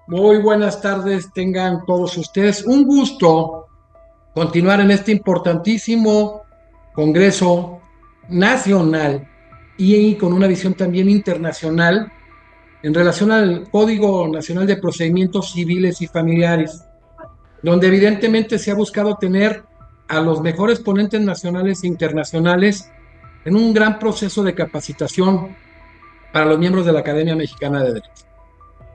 Muy buenas tardes, tengan todos ustedes. Un gusto continuar en este importantísimo Congreso Nacional y con una visión también internacional en relación al Código Nacional de Procedimientos Civiles y Familiares, donde evidentemente se ha buscado tener a los mejores ponentes nacionales e internacionales en un gran proceso de capacitación para los miembros de la Academia Mexicana de Derecho.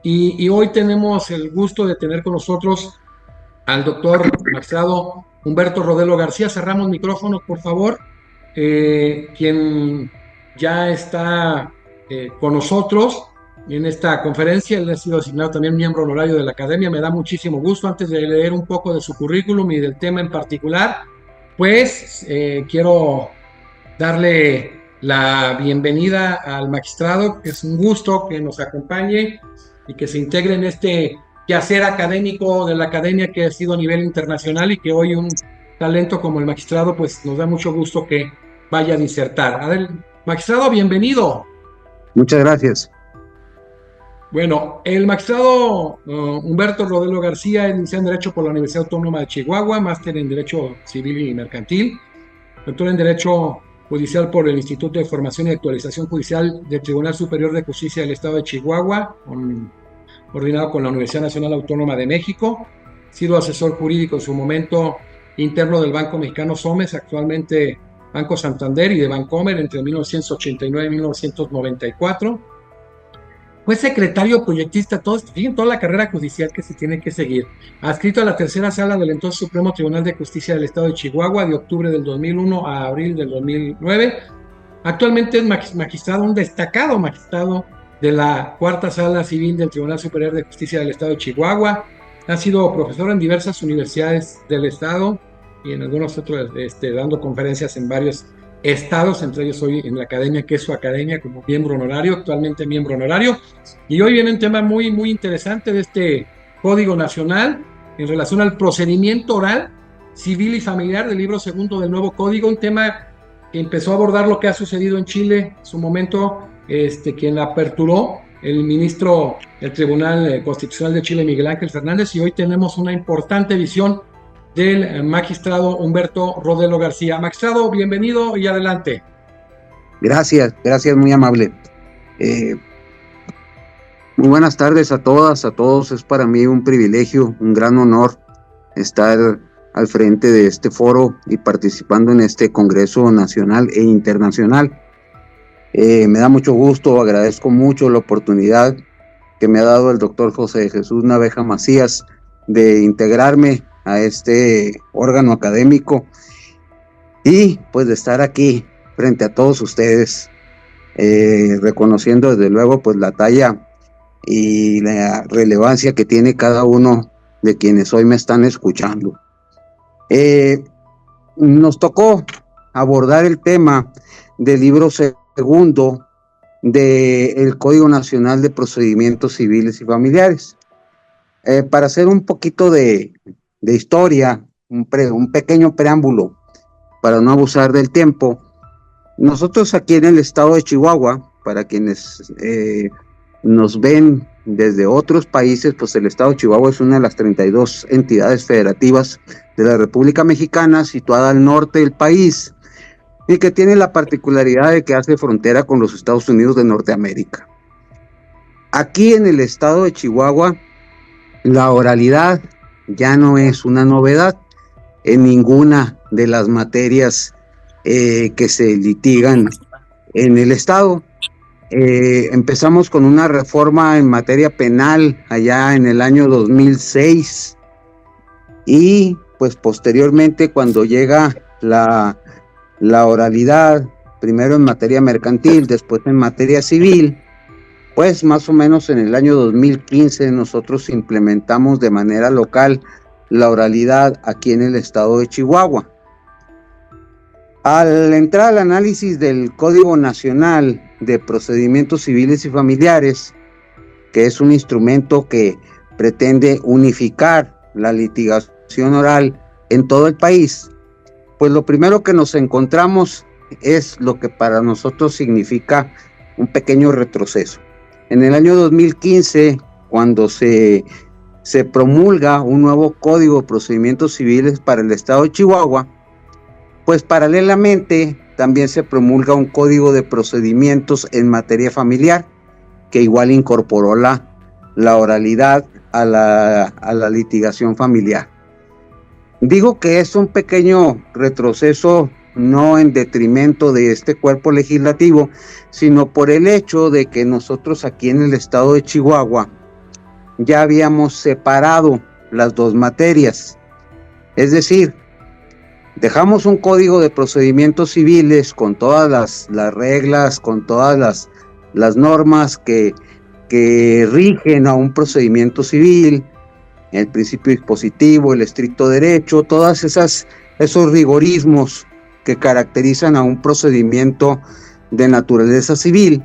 Y hoy tenemos el gusto de tener con nosotros al doctor magistrado Humberto Rodelo García. Cerramos micrófonos, por favor. Quien ya está con nosotros en esta conferencia. Él ha sido asignado también miembro honorario de la Academia. Me da muchísimo gusto. Antes de leer un poco de su currículum y del tema en particular, pues quiero darle la bienvenida al magistrado, que es un gusto que nos acompañe y que se integre en este quehacer académico de la academia que ha sido a nivel internacional y que hoy un talento como el magistrado pues nos da mucho gusto que vaya a disertar. A ver, magistrado, bienvenido. Muchas gracias. Bueno, el magistrado Humberto Rodelo García es licenciado en Derecho por la Universidad Autónoma de Chihuahua, máster en Derecho Civil y Mercantil, doctor en Derecho Judicial por el Instituto de Formación y Actualización Judicial del Tribunal Superior de Justicia del Estado de Chihuahua, coordinado con la Universidad Nacional Autónoma de México. Ha sido asesor jurídico en su momento interno del Banco Mexicano Somes, actualmente Banco Santander, y de Bancomer entre 1989 y 1994. Fue secretario proyectista, fíjense, toda la carrera judicial que se tiene que seguir. Adscrito a la tercera sala del entonces Supremo Tribunal de Justicia del Estado de Chihuahua de octubre del 2001 a abril del 2009. Actualmente es magistrado, un destacado magistrado de la cuarta sala civil del Tribunal Superior de Justicia del Estado de Chihuahua. Ha sido profesor en diversas universidades del Estado y en algunos otros, dando conferencias en varios estados, entre ellos hoy en la academia, que es su academia, como miembro honorario, actualmente miembro honorario. Y hoy viene un tema muy, muy interesante de este Código Nacional en relación al procedimiento oral, civil y familiar del libro segundo del nuevo código, un tema que empezó a abordar lo que ha sucedido en Chile en su momento, quien aperturó el ministro del Tribunal Constitucional de Chile, Miguel Ángel Fernández, y hoy tenemos una importante visión del magistrado Humberto Rodelo García. Magistrado, bienvenido y adelante. Gracias, muy amable. Muy buenas tardes a todas, a todos. Es para mí un privilegio, un gran honor estar al frente de este foro y participando en este Congreso Nacional e Internacional. Me da mucho gusto, agradezco mucho la oportunidad que me ha dado el doctor José Jesús Naveja Macías de integrarme a este órgano académico y pues de estar aquí frente a todos ustedes, reconociendo desde luego pues la talla y la relevancia que tiene cada uno de quienes hoy me están escuchando. Nos tocó abordar el tema del libro segundo del Código Nacional de Procedimientos Civiles y Familiares. Para hacer un poquito de historia, un pequeño preámbulo, para no abusar del tiempo, nosotros aquí en el estado de Chihuahua, para quienes nos ven desde otros países, pues el estado de Chihuahua es una de las 32 entidades federativas de la República Mexicana, situada al norte del país, y que tiene la particularidad de que hace frontera con los Estados Unidos de Norteamérica. Aquí en el estado de Chihuahua, la oralidad ya no es una novedad en ninguna de las materias que se litigan en el estado. Empezamos con una reforma en materia penal allá en el año 2006 y pues posteriormente cuando llega la oralidad, primero en materia mercantil, después en materia civil, pues más o menos en el año 2015 nosotros implementamos de manera local la oralidad aquí en el estado de Chihuahua. Al entrar al análisis del Código Nacional de Procedimientos Civiles y Familiares, que es un instrumento que pretende unificar la litigación oral en todo el país, pues lo primero que nos encontramos es lo que para nosotros significa un pequeño retroceso. En el año 2015, cuando se promulga un nuevo Código de Procedimientos Civiles para el Estado de Chihuahua, pues paralelamente también se promulga un Código de Procedimientos en materia familiar, que igual incorporó la oralidad a la litigación familiar. Digo que es un pequeño retroceso, no en detrimento de este cuerpo legislativo, sino por el hecho de que nosotros aquí en el estado de Chihuahua ya habíamos separado las dos materias. Es decir, dejamos un código de procedimientos civiles con todas las reglas, con todas las normas que rigen a un procedimiento civil, el principio dispositivo, el estricto derecho, todas esos rigorismos que caracterizan a un procedimiento de naturaleza civil.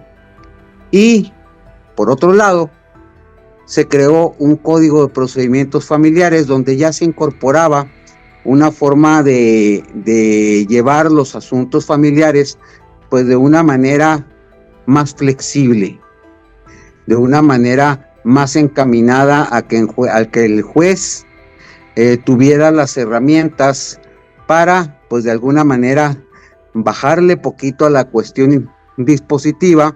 Y, por otro lado, se creó un código de procedimientos familiares donde ya se incorporaba una forma de llevar los asuntos familiares pues de una manera más flexible, de una manera más encaminada a que el juez tuviera las herramientas para pues de alguna manera bajarle poquito a la cuestión dispositiva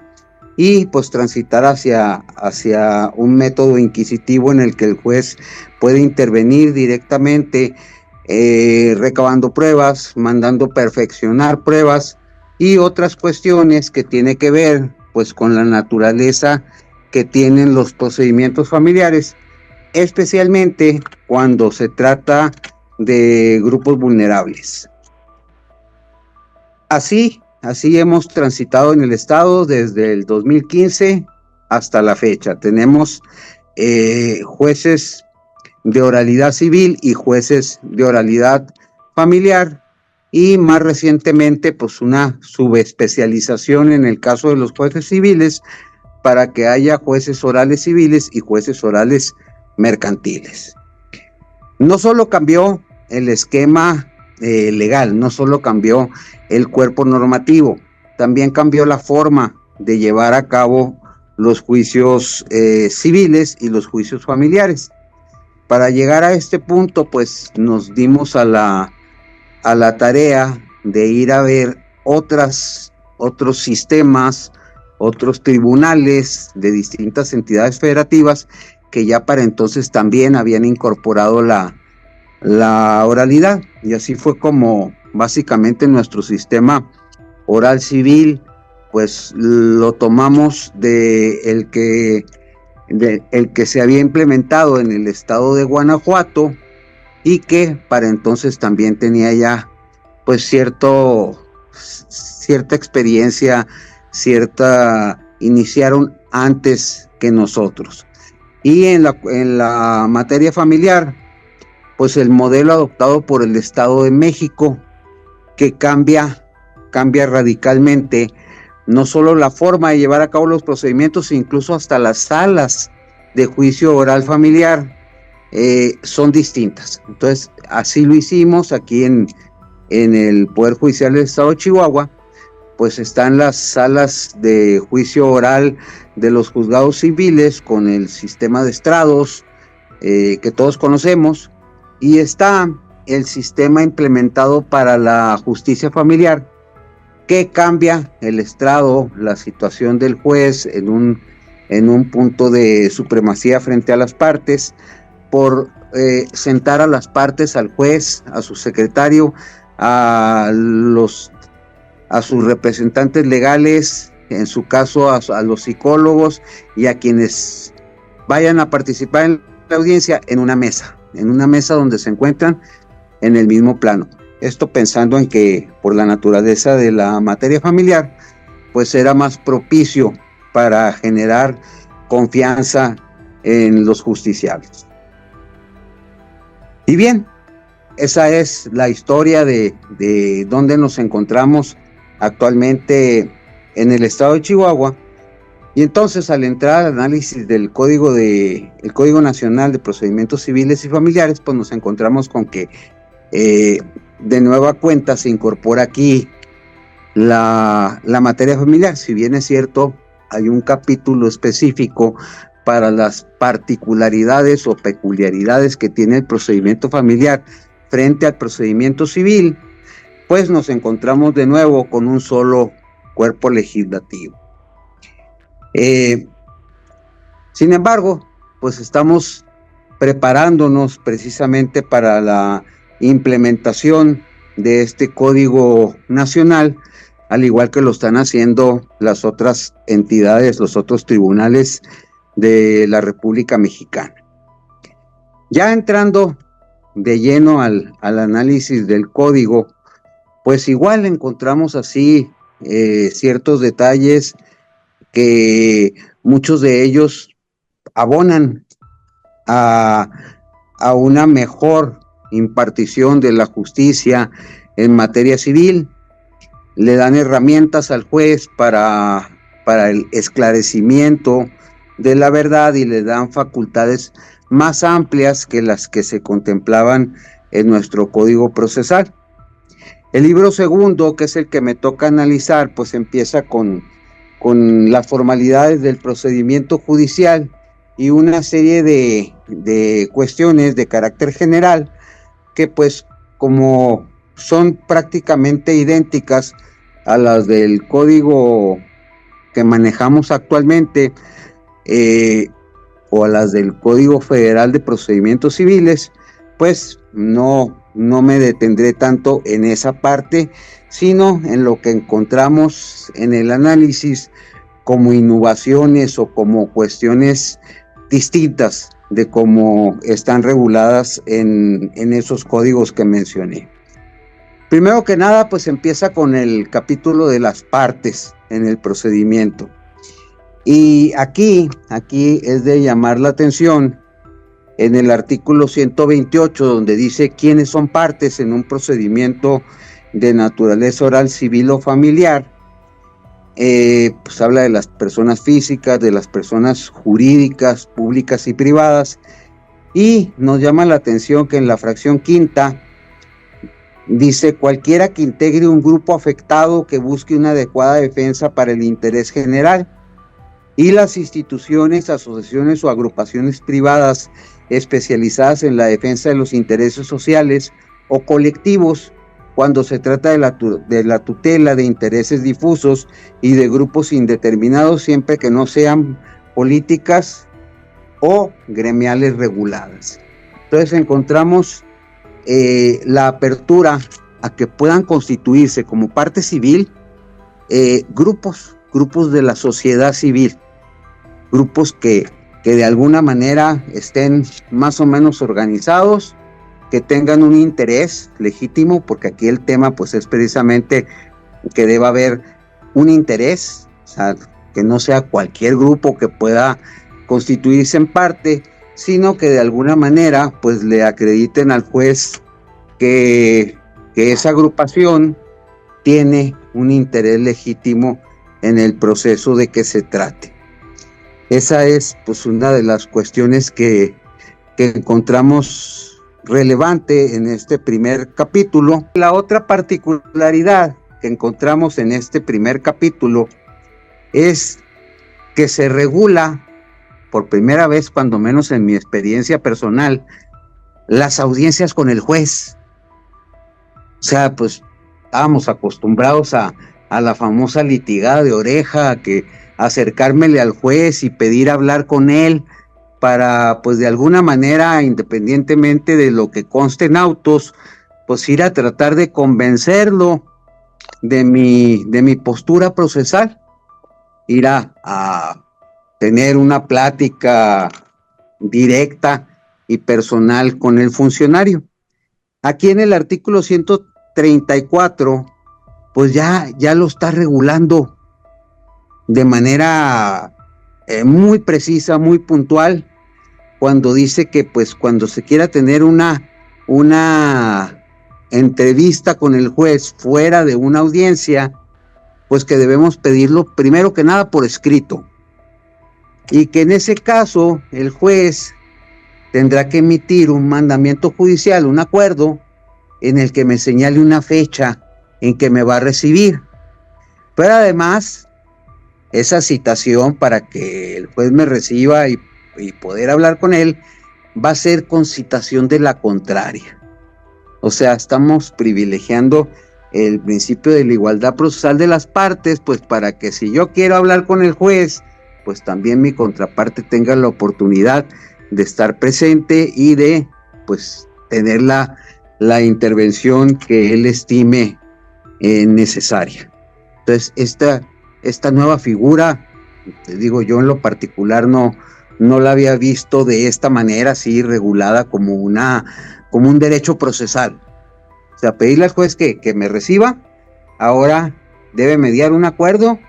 y pues transitar hacia un método inquisitivo en el que el juez puede intervenir directamente, recabando pruebas, mandando perfeccionar pruebas y otras cuestiones que tiene que ver pues con la naturaleza que tienen los procedimientos familiares, especialmente cuando se trata de grupos vulnerables. Así hemos transitado en el estado desde el 2015 hasta la fecha. Tenemos jueces de oralidad civil y jueces de oralidad familiar, y más recientemente pues una subespecialización en el caso de los jueces civiles para que haya jueces orales civiles y jueces orales mercantiles. No solo cambió el esquema legal, no solo cambió el cuerpo normativo, también cambió la forma de llevar a cabo los juicios civiles y los juicios familiares. Para llegar a este punto, pues nos dimos a la tarea de ir a ver otros sistemas, otros tribunales de distintas entidades federativas que ya para entonces también habían incorporado la oralidad, y así fue como básicamente nuestro sistema oral civil pues lo tomamos el que se había implementado en el estado de Guanajuato, y que para entonces también tenía ya pues cierta experiencia, iniciaron antes que nosotros. Y en la materia familiar, pues el modelo adoptado por el Estado de México, que cambia radicalmente no solo la forma de llevar a cabo los procedimientos, incluso hasta las salas de juicio oral familiar son distintas. Entonces, así lo hicimos aquí en el Poder Judicial del Estado de Chihuahua. Pues están las salas de juicio oral de los juzgados civiles con el sistema de estrados que todos conocemos, y está el sistema implementado para la justicia familiar, que cambia el estrado, la situación del juez en un punto de supremacía frente a las partes, por sentar a las partes, al juez, a su secretario, a sus representantes legales, en su caso a los psicólogos y a quienes vayan a participar en la audiencia en una mesa donde se encuentran en el mismo plano. Esto pensando en que por la naturaleza de la materia familiar, pues era más propicio para generar confianza en los justiciables. Y bien, esa es la historia de dónde nos encontramos actualmente en el estado de Chihuahua. Y entonces, al entrar al análisis del Código Nacional de Procedimientos Civiles y Familiares, pues nos encontramos con que de nueva cuenta se incorpora aquí la materia familiar. Si bien es cierto, hay un capítulo específico para las particularidades o peculiaridades que tiene el procedimiento familiar frente al procedimiento civil, pues nos encontramos de nuevo con un solo cuerpo legislativo. Sin embargo, pues estamos preparándonos precisamente para la implementación de este Código Nacional, al igual que lo están haciendo las otras entidades, los otros tribunales de la República Mexicana. Ya entrando de lleno al análisis del código, pues igual encontramos así ciertos detalles que muchos de ellos abonan a una mejor impartición de la justicia en materia civil, le dan herramientas al juez para el esclarecimiento de la verdad y le dan facultades más amplias que las que se contemplaban en nuestro Código Procesal. El libro segundo, que es el que me toca analizar, pues empieza con las formalidades del procedimiento judicial y una serie de cuestiones de carácter general que pues como son prácticamente idénticas a las del código que manejamos actualmente o a las del Código Federal de Procedimientos Civiles, pues no me detendré tanto en esa parte, sino en lo que encontramos en el análisis como innovaciones o como cuestiones distintas de cómo están reguladas en esos códigos que mencioné. Primero que nada, pues empieza con el capítulo de las partes en el procedimiento. Y aquí es de llamar la atención en el artículo 128, donde dice quiénes son partes en un procedimiento de naturaleza oral, civil o familiar. Pues habla de las personas físicas, de las personas jurídicas, públicas y privadas, y nos llama la atención que en la fracción quinta dice cualquiera que integre un grupo afectado que busque una adecuada defensa para el interés general, y las instituciones, asociaciones o agrupaciones privadas especializadas en la defensa de los intereses sociales o colectivos cuando se trata de la tutela de intereses difusos y de grupos indeterminados, siempre que no sean políticas o gremiales reguladas. Entonces encontramos la apertura a que puedan constituirse como parte civil grupos de la sociedad civil, grupos que de alguna manera estén más o menos organizados, que tengan un interés legítimo, porque aquí el tema pues es precisamente que deba haber un interés, o sea, que no sea cualquier grupo que pueda constituirse en parte, sino que de alguna manera pues le acrediten al juez que esa agrupación tiene un interés legítimo en el proceso de que se trate. Esa es pues una de las cuestiones que encontramos relevante en este primer capítulo. La otra particularidad que encontramos en este primer capítulo es que se regula por primera vez, cuando menos en mi experiencia personal, las audiencias con el juez. O sea, pues estábamos acostumbrados a la famosa litigada de oreja, que acercármele al juez y pedir hablar con él para, pues de alguna manera, independientemente de lo que conste en autos, pues ir a tratar de convencerlo de mi postura procesal, ir a tener una plática directa y personal con el funcionario. Aquí en el artículo 134, pues ya lo está regulando de manera muy precisa, muy puntual, cuando dice que pues cuando se quiera tener una entrevista con el juez fuera de una audiencia, pues que debemos pedirlo primero que nada por escrito, y que en ese caso el juez tendrá que emitir un mandamiento judicial, un acuerdo, en el que me señale una fecha en que me va a recibir. Pero además, esa citación para que el juez me reciba y y poder hablar con él, va a ser con citación de la contraria. O sea, estamos privilegiando el principio de la igualdad procesal de las partes, pues para que si yo quiero hablar con el juez, pues también mi contraparte tenga la oportunidad de estar presente y de, pues, tener la intervención que él estime necesaria. Entonces, esta nueva figura, te digo, yo en lo particular no la había visto de esta manera, así regulada como un derecho procesal. O sea, pedirle al juez que me reciba, ahora debe mediar un acuerdo,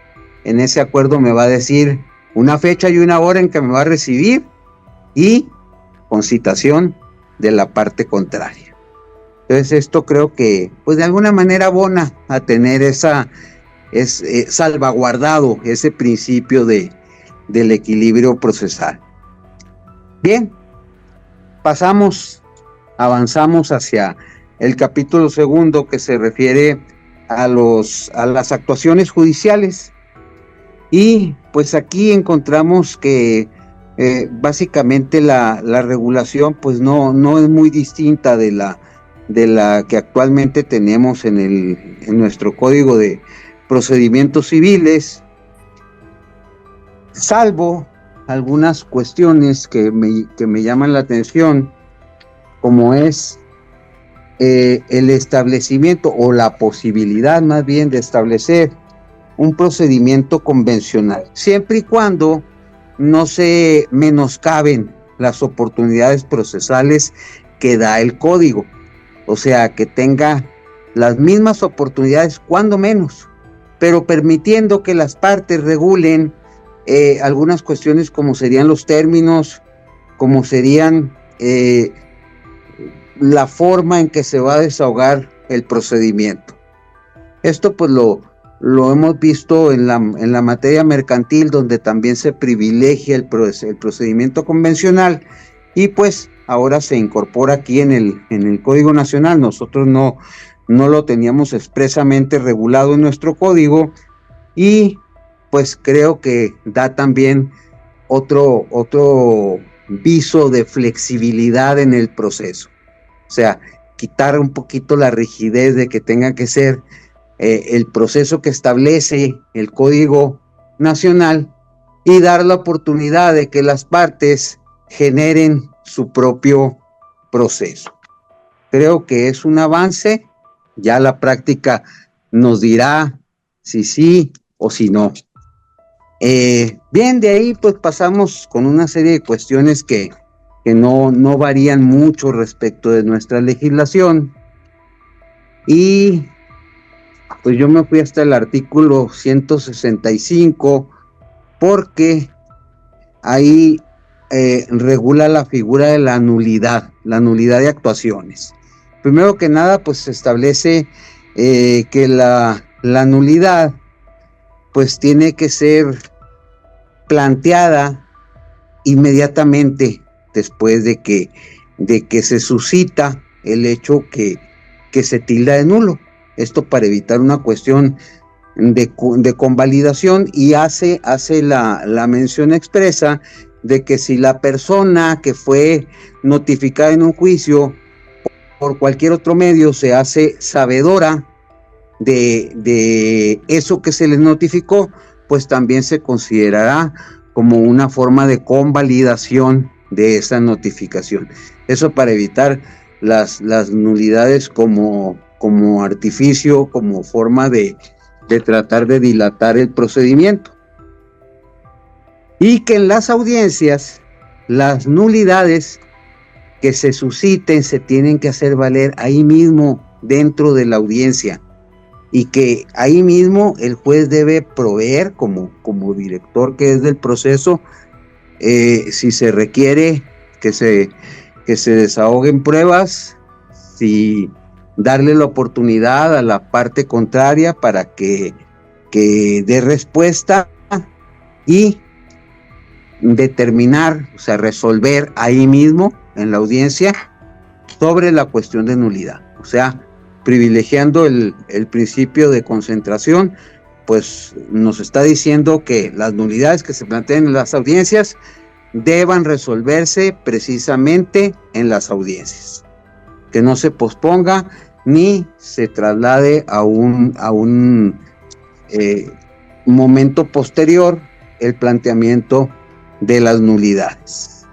en ese acuerdo me va a decir una fecha y una hora en que me va a recibir y con citación de la parte contraria. Entonces esto creo que pues de alguna manera abona a tener salvaguardado ese principio del equilibrio procesal. Bien, avanzamos hacia el capítulo segundo, que se refiere a las actuaciones judiciales, y pues aquí encontramos que básicamente la regulación pues no es muy distinta de la que actualmente tenemos en nuestro Código de Procedimientos Civiles, salvo algunas cuestiones que me llaman la atención, como es el establecimiento o la posibilidad más bien de establecer un procedimiento convencional, siempre y cuando no se menoscaben las oportunidades procesales que da el código, o sea, que tenga las mismas oportunidades, cuando menos, pero permitiendo que las partes regulen algunas cuestiones como serían los términos, como serían la forma en que se va a desahogar el procedimiento. Esto pues lo hemos visto en la materia mercantil, donde también se privilegia el procedimiento convencional, y pues ahora se incorpora aquí en el Código Nacional. Nosotros no lo teníamos expresamente regulado en nuestro código, y pues creo que da también otro viso de flexibilidad en el proceso. O sea, quitar un poquito la rigidez de que tenga que ser el proceso que establece el Código Nacional, y dar la oportunidad de que las partes generen su propio proceso. Creo que es un avance, ya la práctica nos dirá si sí o si no. Bien, de ahí pues pasamos con una serie de cuestiones que no varían mucho respecto de nuestra legislación, y pues yo me fui hasta el artículo 165, porque ahí regula la figura de la nulidad de actuaciones. Primero que nada, pues se establece que la nulidad pues tiene que ser planteada inmediatamente después de que se suscita el hecho que se tilda de nulo. Esto para evitar una cuestión de convalidación, y hace la mención expresa de que si la persona que fue notificada en un juicio por cualquier otro medio se hace sabedora de eso que se les notificó, pues también se considerará como una forma de convalidación de esa notificación. Eso para evitar las nulidades como artificio, como forma de tratar de dilatar el procedimiento. Y que en las audiencias las nulidades que se susciten se tienen que hacer valer ahí mismo dentro de la audiencia, y que ahí mismo el juez debe proveer como director que es del proceso, si se requiere que se desahoguen pruebas, si darle la oportunidad a la parte contraria para que dé respuesta, y determinar, o sea, resolver ahí mismo en la audiencia sobre la cuestión de nulidad. O sea, privilegiando el principio de concentración, pues nos está diciendo que las nulidades que se planteen en las audiencias deban resolverse precisamente en las audiencias, que no se posponga ni se traslade a un momento posterior el planteamiento de las nulidades.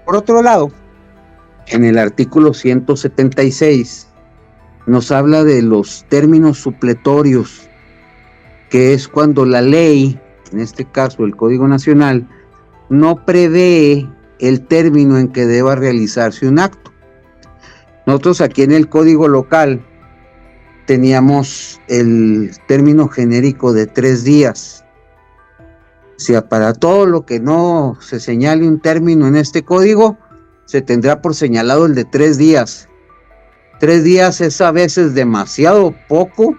Por otro lado, en el artículo 176 nos habla de los términos supletorios, que es cuando la ley, en este caso el Código Nacional, no prevé el término en que deba realizarse un acto. Nosotros aquí en el Código Local teníamos el término genérico de 3 días. O sea, para todo lo que no se señale un término en este código, se tendrá por señalado el de 3 días. 3 días es a veces demasiado poco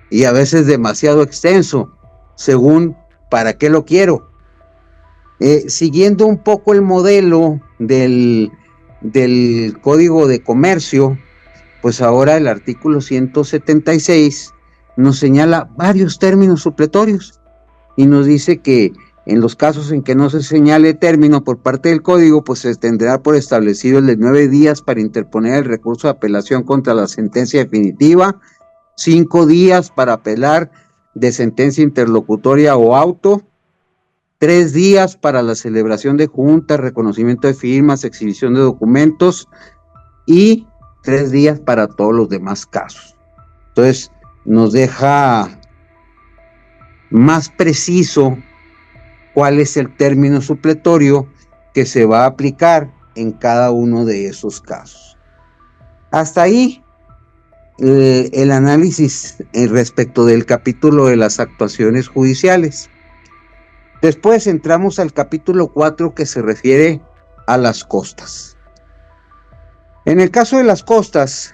y a veces demasiado extenso, según para qué lo quiero. Siguiendo un poco el modelo del Código de Comercio, pues ahora el artículo 176 nos señala varios términos supletorios y nos dice que en los casos en que no se señale término por parte del código, pues se tendrá por establecido el de 9 días para interponer el recurso de apelación contra la sentencia definitiva, 5 días para apelar de sentencia interlocutoria o auto, 3 días para la celebración de juntas, reconocimiento de firmas, exhibición de documentos y 3 días para todos los demás casos. Entonces, nos deja más preciso cuál es el término supletorio que se va a aplicar en cada uno de esos casos. Hasta ahí el análisis respecto del capítulo de las actuaciones judiciales. Después entramos al capítulo 4 que se refiere a las costas. En el caso de las costas,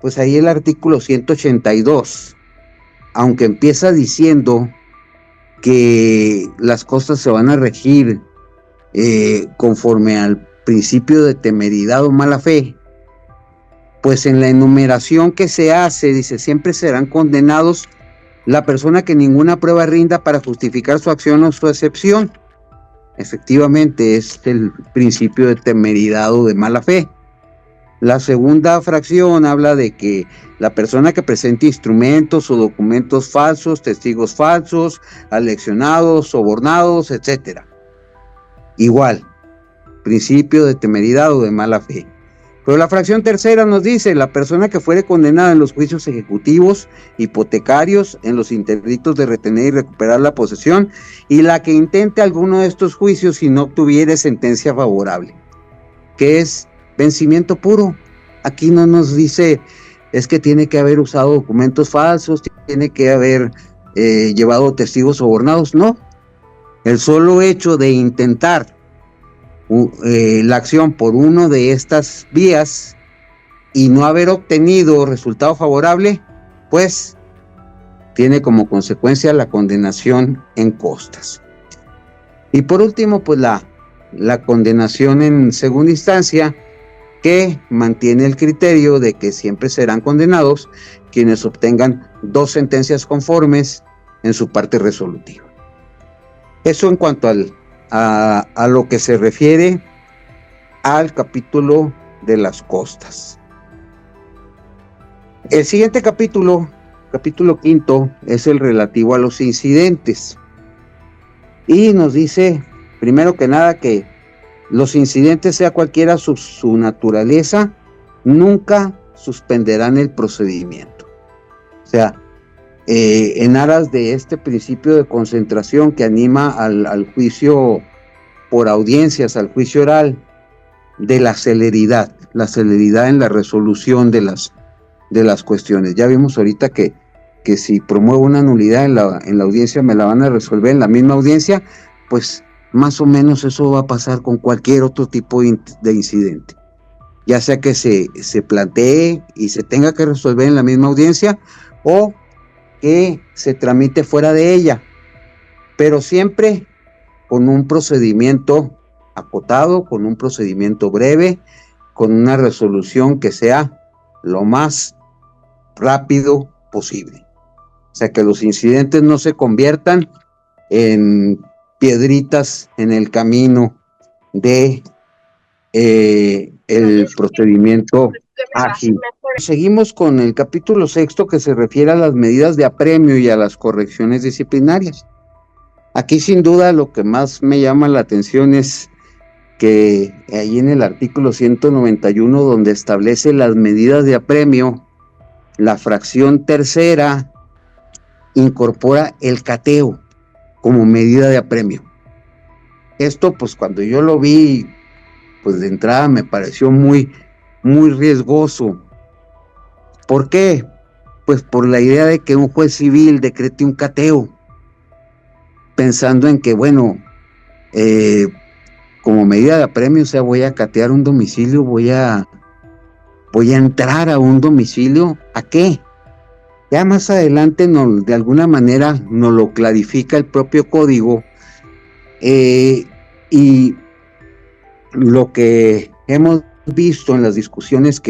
pues ahí el artículo 182, aunque empieza diciendo que las costas se van a regir conforme al principio de temeridad o mala fe, pues en la enumeración que se hace, dice, siempre serán condenados la persona que ninguna prueba rinda para justificar su acción o su excepción. Efectivamente, es el principio de temeridad o de mala fe. La segunda fracción habla de que la persona que presente instrumentos o documentos falsos, testigos falsos, aleccionados, sobornados, etc. Igual, principio de temeridad o de mala fe. Pero la fracción tercera nos dice, la persona que fuere condenada en los juicios ejecutivos, hipotecarios, en los interdictos de retener y recuperar la posesión, y la que intente alguno de estos juicios y no obtuviere sentencia favorable, que es vencimiento puro. Aquí no nos dice, es que tiene que haber usado documentos falsos, tiene que haber llevado testigos sobornados, no. El solo hecho de intentar la acción por uno de estas vías y no haber obtenido resultado favorable, pues tiene como consecuencia la condenación en costas. Y por último, pues la condenación en segunda instancia, que mantiene el criterio de que siempre serán condenados quienes obtengan 2 sentencias conformes en su parte resolutiva. Eso en cuanto a lo que se refiere al capítulo de las costas. El siguiente capítulo 5, es el relativo a los incidentes. Y nos dice, primero que nada, que los incidentes, sea cualquiera su naturaleza, nunca suspenderán el procedimiento. O sea, en aras de este principio de concentración que anima al juicio por audiencias, al juicio oral, de la celeridad en la resolución de las cuestiones. Ya vimos ahorita que si promuevo una nulidad en la audiencia, me la van a resolver en la misma audiencia, pues más o menos eso va a pasar con cualquier otro tipo de incidente. Ya sea que se plantee y se tenga que resolver en la misma audiencia o que se tramite fuera de ella, pero siempre con un procedimiento acotado, con un procedimiento breve, con una resolución que sea lo más rápido posible. O sea, que los incidentes no se conviertan en piedritas en el camino de el procedimiento ágil. Seguimos con el capítulo 6 que se refiere a las medidas de apremio y a las correcciones disciplinarias. Aquí sin duda lo que más me llama la atención es que ahí en el artículo 191, donde establece las medidas de apremio, la fracción tercera incorpora el cateo como medida de apremio. Esto, pues cuando yo lo vi, pues de entrada me pareció muy riesgoso. ¿Por qué? Pues por la idea de que un juez civil decrete un cateo, pensando en que, bueno, como medida de apremio, o sea, voy a catear un domicilio, voy a entrar a un domicilio, ¿a qué? Ya más adelante de alguna manera nos lo clarifica el propio código, y lo que hemos visto en las discusiones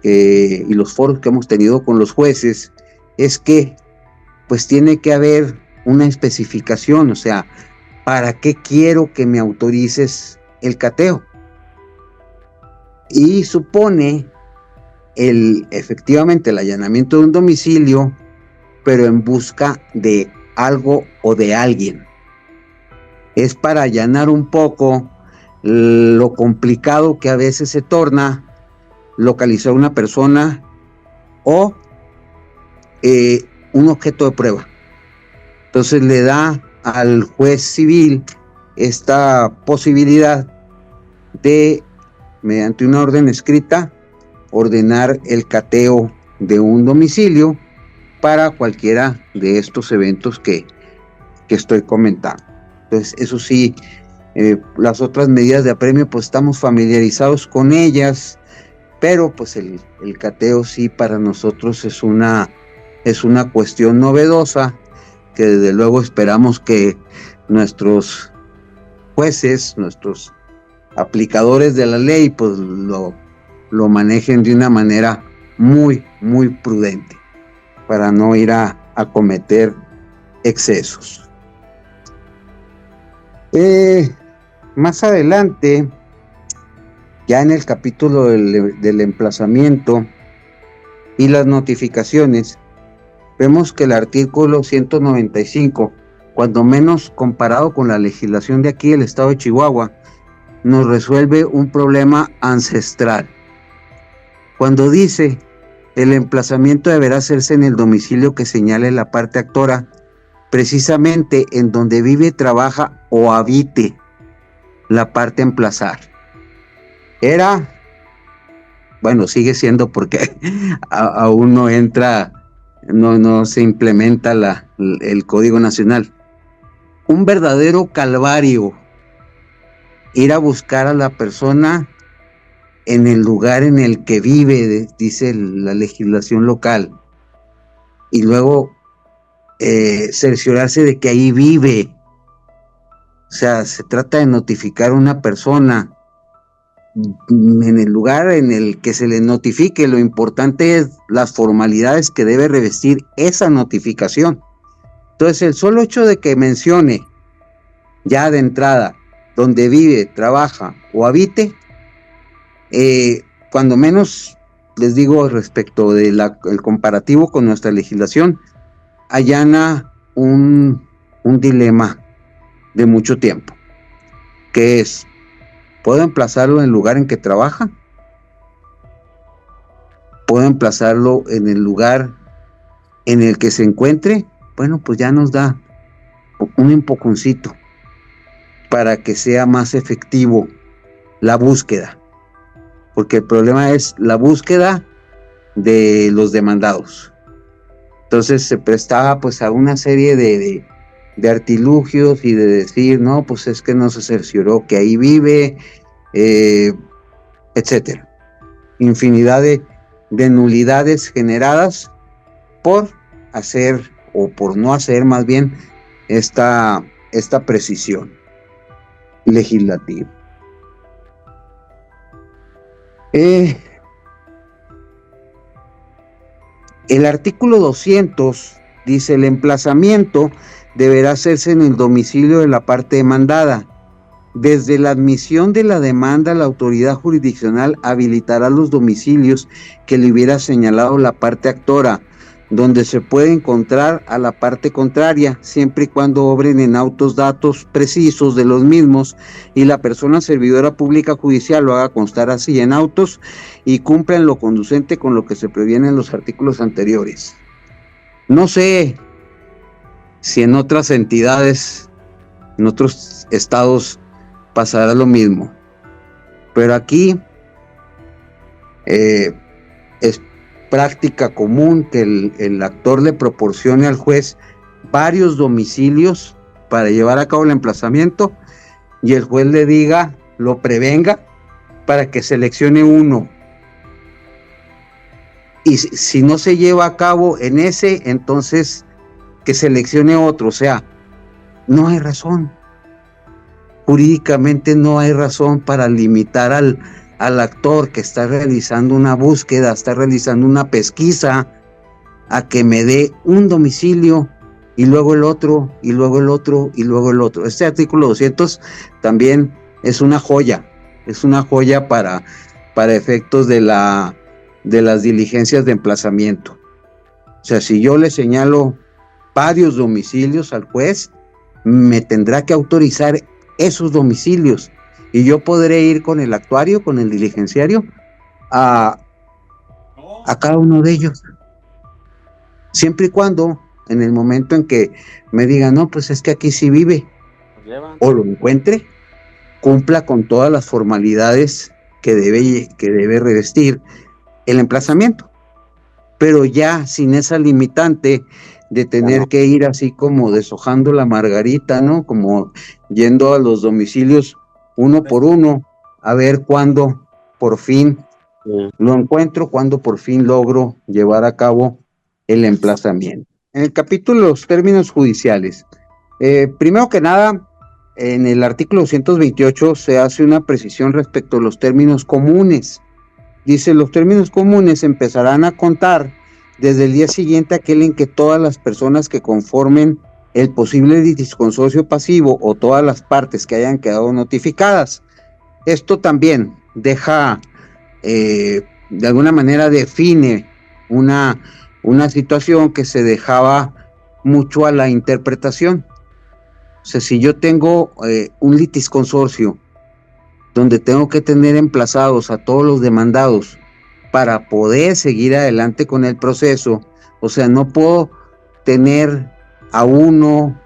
y los foros que hemos tenido con los jueces es que pues tiene que haber una especificación, o sea, ¿para qué quiero que me autorices el cateo? Y supone efectivamente el allanamiento de un domicilio, pero en busca de algo o de alguien. Es para allanar un poco lo complicado que a veces se torna localizar una persona o un objeto de prueba. Entonces le da al juez civil esta posibilidad de, mediante una orden escrita, ordenar el cateo de un domicilio para cualquiera de estos eventos que estoy comentando. Entonces, eso sí, las otras medidas de apremio, pues estamos familiarizados con ellas, pero pues el cateo sí para nosotros es una cuestión novedosa, que desde luego esperamos que nuestros jueces, nuestros aplicadores de la ley, pues lo manejen de una manera muy prudente, para no ir a cometer excesos. Más adelante, ya en el capítulo del emplazamiento y las notificaciones, vemos que el artículo 195, cuando menos comparado con la legislación de aquí del estado de Chihuahua, nos resuelve un problema ancestral. Cuando dice, el emplazamiento deberá hacerse en el domicilio que señale la parte actora, precisamente en donde vive, trabaja o habite la parte a emplazar. Sigue siendo, porque aún no entra, no se implementa el Código Nacional. Un verdadero calvario ir a buscar a la persona en el lugar en el que vive, dice la legislación local, y luego cerciorarse de que ahí vive. O sea, se trata de notificar a una persona en el lugar en el que se le notifique. Lo importante es las formalidades que debe revestir esa notificación. Entonces, el solo hecho de que mencione ya de entrada donde vive, trabaja o habite, cuando menos les digo, respecto del comparativo con nuestra legislación, allana un dilema de mucho tiempo, que es: ¿puedo emplazarlo en el lugar en que trabaja? ¿Puedo emplazarlo en el lugar en el que se encuentre? Bueno, pues ya nos da un empujoncito para que sea más efectivo la búsqueda, porque el problema es la búsqueda de los demandados. Entonces se prestaba pues a una serie de artilugios y de decir, no, pues es que no se cercioró que ahí vive, etcétera. Infinidad de nulidades generadas por hacer, o por no hacer más bien, esta precisión legislativa. El artículo 200 dice: el emplazamiento deberá hacerse en el domicilio de la parte demandada. Desde la admisión de la demanda, la autoridad jurisdiccional habilitará los domicilios que le hubiera señalado la parte actora, donde se puede encontrar a la parte contraria, siempre y cuando obren en autos datos precisos de los mismos y la persona servidora pública judicial lo haga constar así en autos y cumpla en lo conducente con lo que se previene en los artículos anteriores. No sé si en otras entidades, en otros estados pasará lo mismo, pero aquí es práctica común que el actor le proporcione al juez varios domicilios para llevar a cabo el emplazamiento y el juez le diga, lo prevenga para que seleccione uno. Y si no se lleva a cabo en ese, entonces que seleccione otro. O sea, no hay razón. Jurídicamente no hay razón para limitar al actor que está realizando una búsqueda, está realizando una pesquisa, a que me dé un domicilio y luego el otro, y luego el otro, y luego el otro. Este artículo 200 también es una joya para efectos de las diligencias de emplazamiento. O sea, si yo le señalo varios domicilios al juez, me tendrá que autorizar esos domicilios y yo podré ir con el actuario, con el diligenciario a cada uno de ellos, siempre y cuando en el momento en que me digan, no, pues es que aquí sí vive, o lo encuentre, cumpla con todas las formalidades que debe revestir el emplazamiento, pero ya sin esa limitante de tener que ir así como deshojando la margarita, ¿no? Como yendo a los domicilios uno por uno, a ver cuándo por fin lo encuentro, cuándo por fin logro llevar a cabo el emplazamiento. En el capítulo de los términos judiciales, primero que nada, en el artículo 228 se hace una precisión respecto a los términos comunes. Dice, los términos comunes empezarán a contar desde el día siguiente a aquel en que todas las personas que conformen el posible litisconsorcio pasivo o todas las partes que hayan quedado notificadas. Esto también deja, de alguna manera define una situación que se dejaba mucho a la interpretación. O sea, si yo tengo un litisconsorcio donde tengo que tener emplazados a todos los demandados para poder seguir adelante con el proceso, o sea, no puedo tener a uno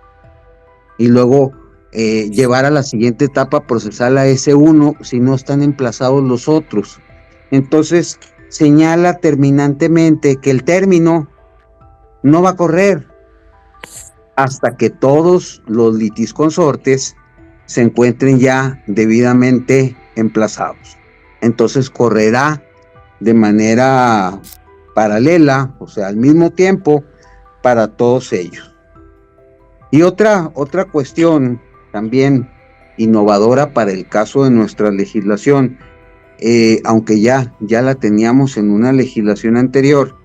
y luego llevar a la siguiente etapa procesal a ese uno si no están emplazados los otros. Entonces señala terminantemente que el término no va a correr hasta que todos los litisconsortes se encuentren ya debidamente emplazados. Entonces correrá de manera paralela, o sea, al mismo tiempo, para todos ellos. Y otra cuestión también innovadora para el caso de nuestra legislación, aunque ya la teníamos en una legislación anterior,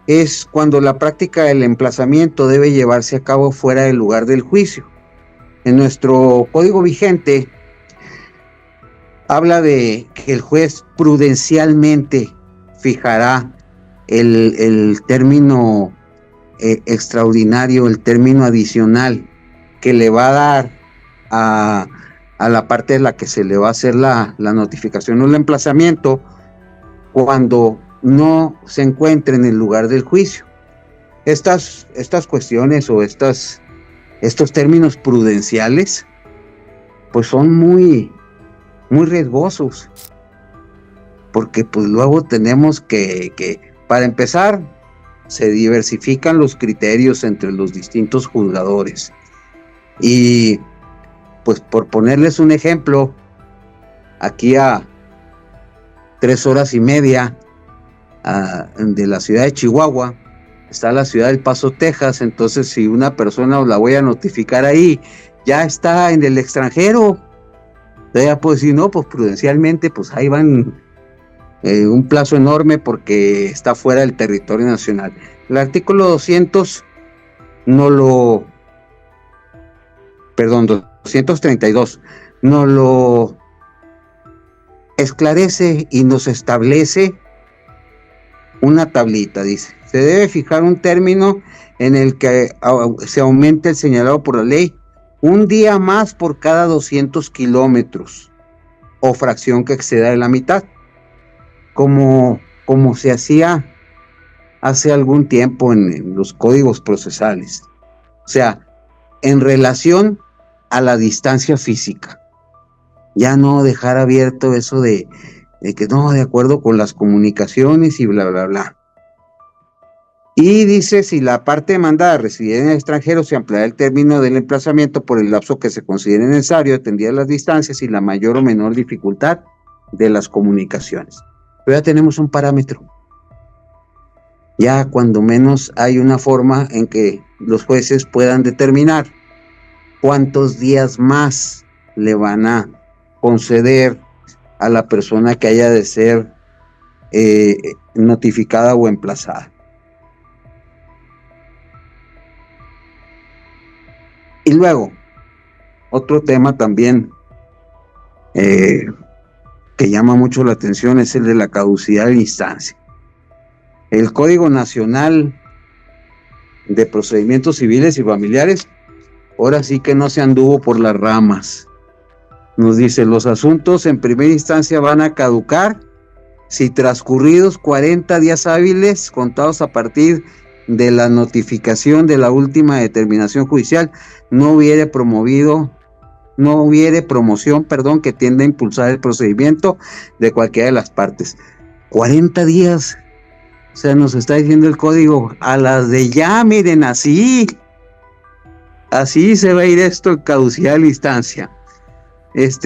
es cuando la práctica del emplazamiento debe llevarse a cabo fuera del lugar del juicio. En nuestro código vigente habla de que el juez prudencialmente fijará el término extraordinario, el término adicional que le va a dar a la parte de la que se le va a hacer la notificación o el emplazamiento cuando no se encuentre en el lugar del juicio. Estas cuestiones o estos términos prudenciales pues son muy riesgosos, porque pues luego tenemos que para empezar se diversifican los criterios entre los distintos juzgadores y pues por ponerles un ejemplo, aquí a 3 horas y media de la ciudad de Chihuahua está la ciudad del Paso, Texas. Entonces si una persona la voy a notificar ahí, ya está en el extranjero, ya puedo decir, no, pues prudencialmente, pues ahí van un plazo enorme porque está fuera del territorio nacional. El artículo 200 no lo perdón, 232, nos lo esclarece y nos establece una tablita. Dice: se debe fijar un término en el que se aumente el señalado por la ley un día más por cada 200 kilómetros o fracción que exceda de la mitad, como se hacía hace algún tiempo en los códigos procesales. O sea, en relación a la distancia física. Ya no dejar abierto eso de que no, de acuerdo con las comunicaciones y bla, bla, bla. Y dice: si la parte demandada reside en el extranjero, se ampliará el término del emplazamiento por el lapso que se considere necesario, atendidas las distancias y la mayor o menor dificultad de las comunicaciones. Pero ya tenemos un parámetro. Ya cuando menos hay una forma en que los jueces puedan determinar cuántos días más le van a conceder a la persona que haya de ser notificada o emplazada. Y luego, otro tema también que llama mucho la atención es el de la caducidad de la instancia. El Código Nacional de Procedimientos Civiles y Familiares ahora sí que no se anduvo por las ramas. Nos dice: los asuntos en primera instancia van a caducar si transcurridos 40 días hábiles contados a partir de la notificación de la última determinación judicial no hubiere promoción, que tienda a impulsar el procedimiento de cualquiera de las partes. 40 días. O sea, nos está diciendo el código, a las de ya, miren, así se va a ir esto en caducidad de la instancia.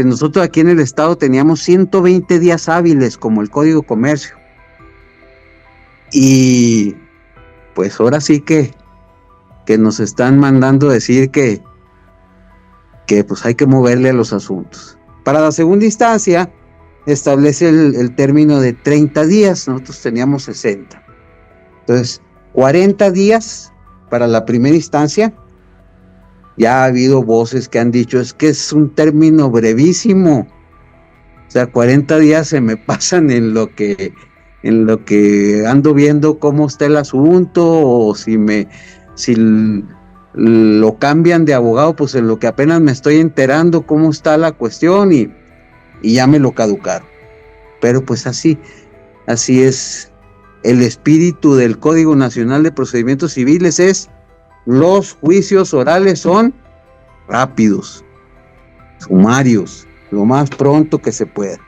Nosotros aquí en el estado teníamos 120 días hábiles como el Código de Comercio. Y pues ahora sí que nos están mandando decir que pues hay que moverle a los asuntos. Para la segunda instancia establece el término de 30 días, nosotros teníamos 60. Entonces, 40 días para la primera instancia. Ya ha habido voces que han dicho: es que es un término brevísimo. O sea, 40 días se me pasan en lo que ando viendo cómo está el asunto, o si lo cambian de abogado, pues en lo que apenas me estoy enterando cómo está la cuestión y ya me lo caducaron. Pero pues así es el espíritu del Código Nacional de Procedimientos Civiles, es: los juicios orales son rápidos, sumarios, lo más pronto que se pueda.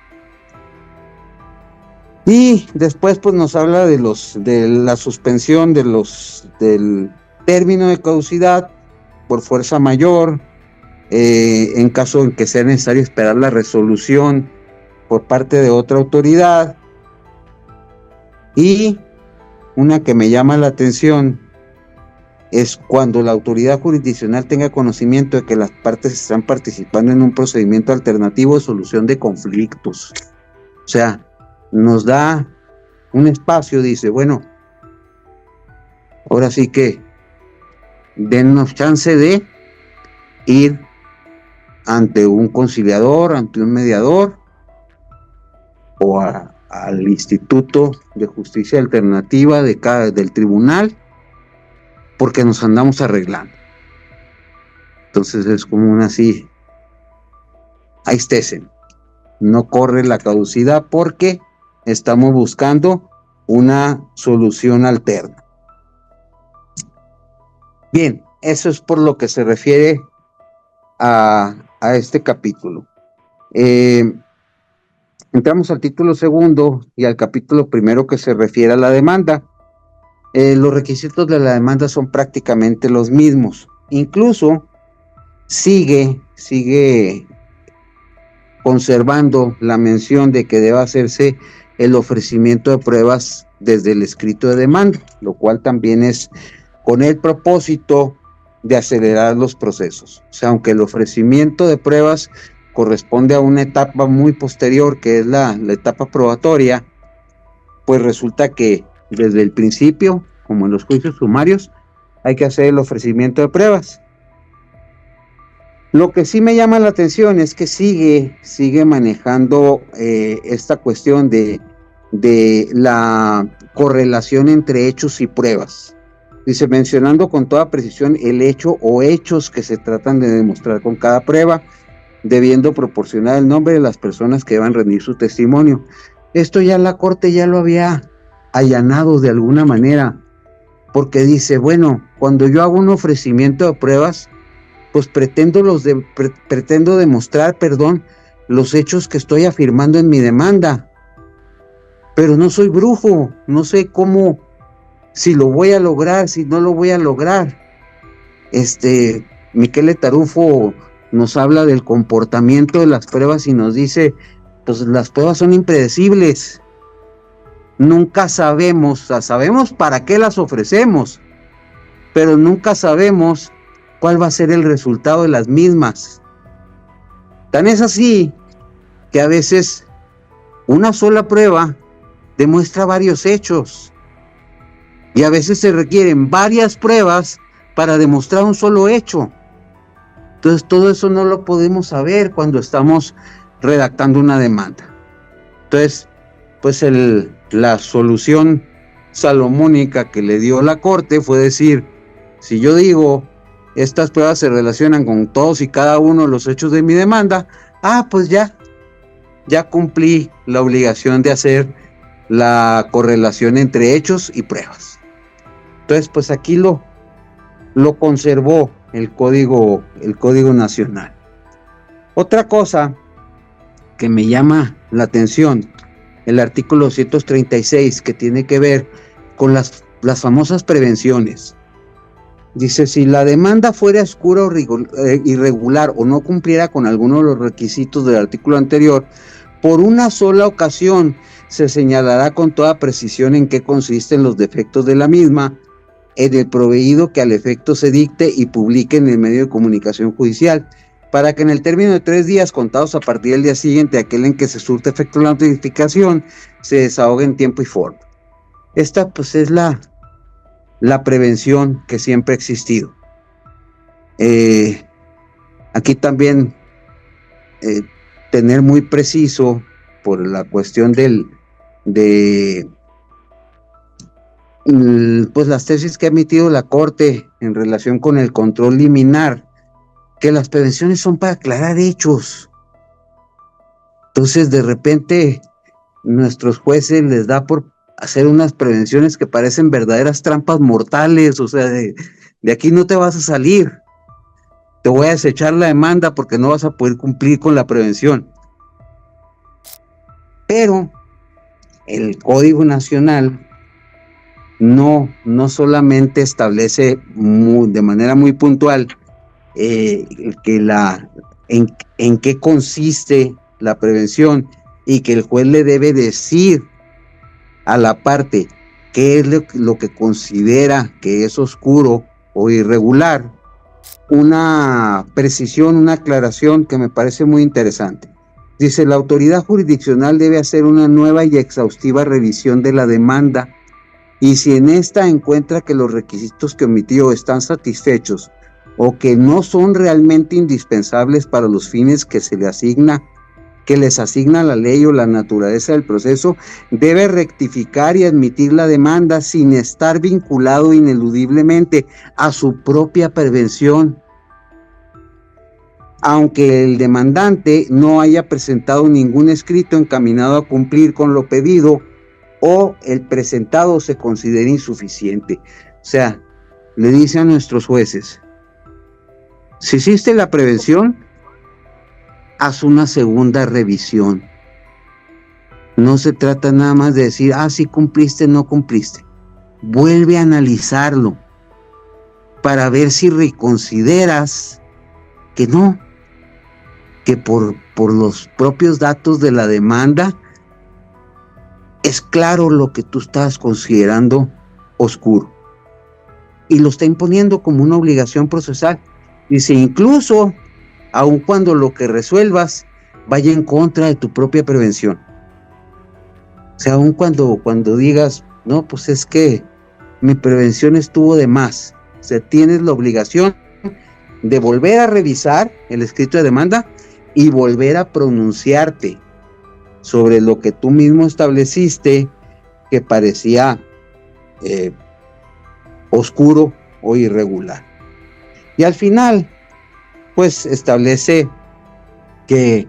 Y después pues nos habla de la suspensión del término de caducidad por fuerza mayor, en caso en que sea necesario esperar la resolución por parte de otra autoridad. Y una que me llama la atención es cuando la autoridad jurisdiccional tenga conocimiento de que las partes están participando en un procedimiento alternativo de solución de conflictos. O sea, nos da un espacio, dice: bueno, ahora sí que dennos chance de ir ante un conciliador, ante un mediador, o al Instituto de Justicia Alternativa del tribunal, porque nos andamos arreglando. Entonces es como una así: ahí estésen, no corre la caducidad porque estamos buscando una solución alterna. Bien, eso es por lo que se refiere a este capítulo. Entramos al título segundo y al capítulo primero, que se refiere a la demanda. Los requisitos de la demanda son prácticamente los mismos. Incluso sigue conservando la mención de que debe hacerse el ofrecimiento de pruebas desde el escrito de demanda, lo cual también es con el propósito de acelerar los procesos. O sea, aunque el ofrecimiento de pruebas corresponde a una etapa muy posterior, que es la etapa probatoria, pues resulta que desde el principio, como en los juicios sumarios, hay que hacer el ofrecimiento de pruebas. Lo que sí me llama la atención es que sigue manejando esta cuestión de la correlación entre hechos y pruebas. Dice, mencionando con toda precisión el hecho o hechos que se tratan de demostrar con cada prueba, debiendo proporcionar el nombre de las personas que van a rendir su testimonio. Esto ya la Corte ya lo había allanado de alguna manera, porque dice, bueno, cuando yo hago un ofrecimiento de pruebas, pues pretendo demostrar, los hechos que estoy afirmando en mi demanda, pero no soy brujo, no sé cómo, si lo voy a lograr, si no lo voy a lograr. Michele Tarufo nos habla del comportamiento de las pruebas y nos dice, pues las pruebas son impredecibles, nunca sabemos, o sea, sabemos para qué las ofrecemos, pero nunca sabemos cuál va a ser el resultado de las mismas. Tan es así que a veces una sola prueba demuestra varios hechos y a veces se requieren varias pruebas para demostrar un solo hecho. Entonces todo eso no lo podemos saber cuando estamos redactando una demanda. Entonces, pues la solución salomónica que le dio la Corte fue decir, si yo digo estas pruebas se relacionan con todos y cada uno de los hechos de mi demanda, pues ya cumplí la obligación de hacer la correlación entre hechos y pruebas. Entonces, pues aquí lo conservó el Código Nacional. Otra cosa que me llama la atención, el artículo 236, que tiene que ver con las famosas prevenciones. Dice, si la demanda fuera oscura o irregular o no cumpliera con alguno de los requisitos del artículo anterior, por una sola ocasión se señalará con toda precisión en qué consisten los defectos de la misma, en el proveído que al efecto se dicte y publique en el medio de comunicación judicial, para que en el término de 3 días contados a partir del día siguiente, aquel en que se surte efecto la notificación, se desahogue en tiempo y forma. Esta pues es la prevención que siempre ha existido. Aquí también tener muy preciso por la cuestión pues las tesis que ha emitido la Corte en relación con el control liminar, que las prevenciones son para aclarar hechos. Entonces de repente nuestros jueces les da por hacer unas prevenciones que parecen verdaderas trampas mortales, o sea, de aquí no te vas a salir, te voy a desechar la demanda porque no vas a poder cumplir con la prevención. Pero el Código Nacional no solamente establece de manera muy puntual en qué consiste la prevención y que el juez le debe decir a la parte qué es lo que considera que es oscuro o irregular. Una precisión, una aclaración que me parece muy interesante. Dice, la autoridad jurisdiccional debe hacer una nueva y exhaustiva revisión de la demanda y si en esta encuentra que los requisitos que omitió están satisfechos o que no son realmente indispensables para los fines que les asigna la ley o la naturaleza del proceso, debe rectificar y admitir la demanda sin estar vinculado ineludiblemente a su propia prevención. Aunque el demandante no haya presentado ningún escrito encaminado a cumplir con lo pedido o el presentado se considere insuficiente. O sea, le dice a nuestros jueces, si hiciste la prevención, haz una segunda revisión. No se trata nada más de decir, sí cumpliste, no cumpliste. Vuelve a analizarlo para ver si reconsideras que no, que por los propios datos de la demanda es claro lo que tú estás considerando oscuro. Y lo está imponiendo como una obligación procesal. Dice, incluso aun cuando lo que resuelvas vaya en contra de tu propia prevención. O sea, aun cuando digas, no, pues es que mi prevención estuvo de más. O sea, tienes la obligación de volver a revisar el escrito de demanda y volver a pronunciarte sobre lo que tú mismo estableciste que parecía oscuro o irregular. Y al final, pues establece que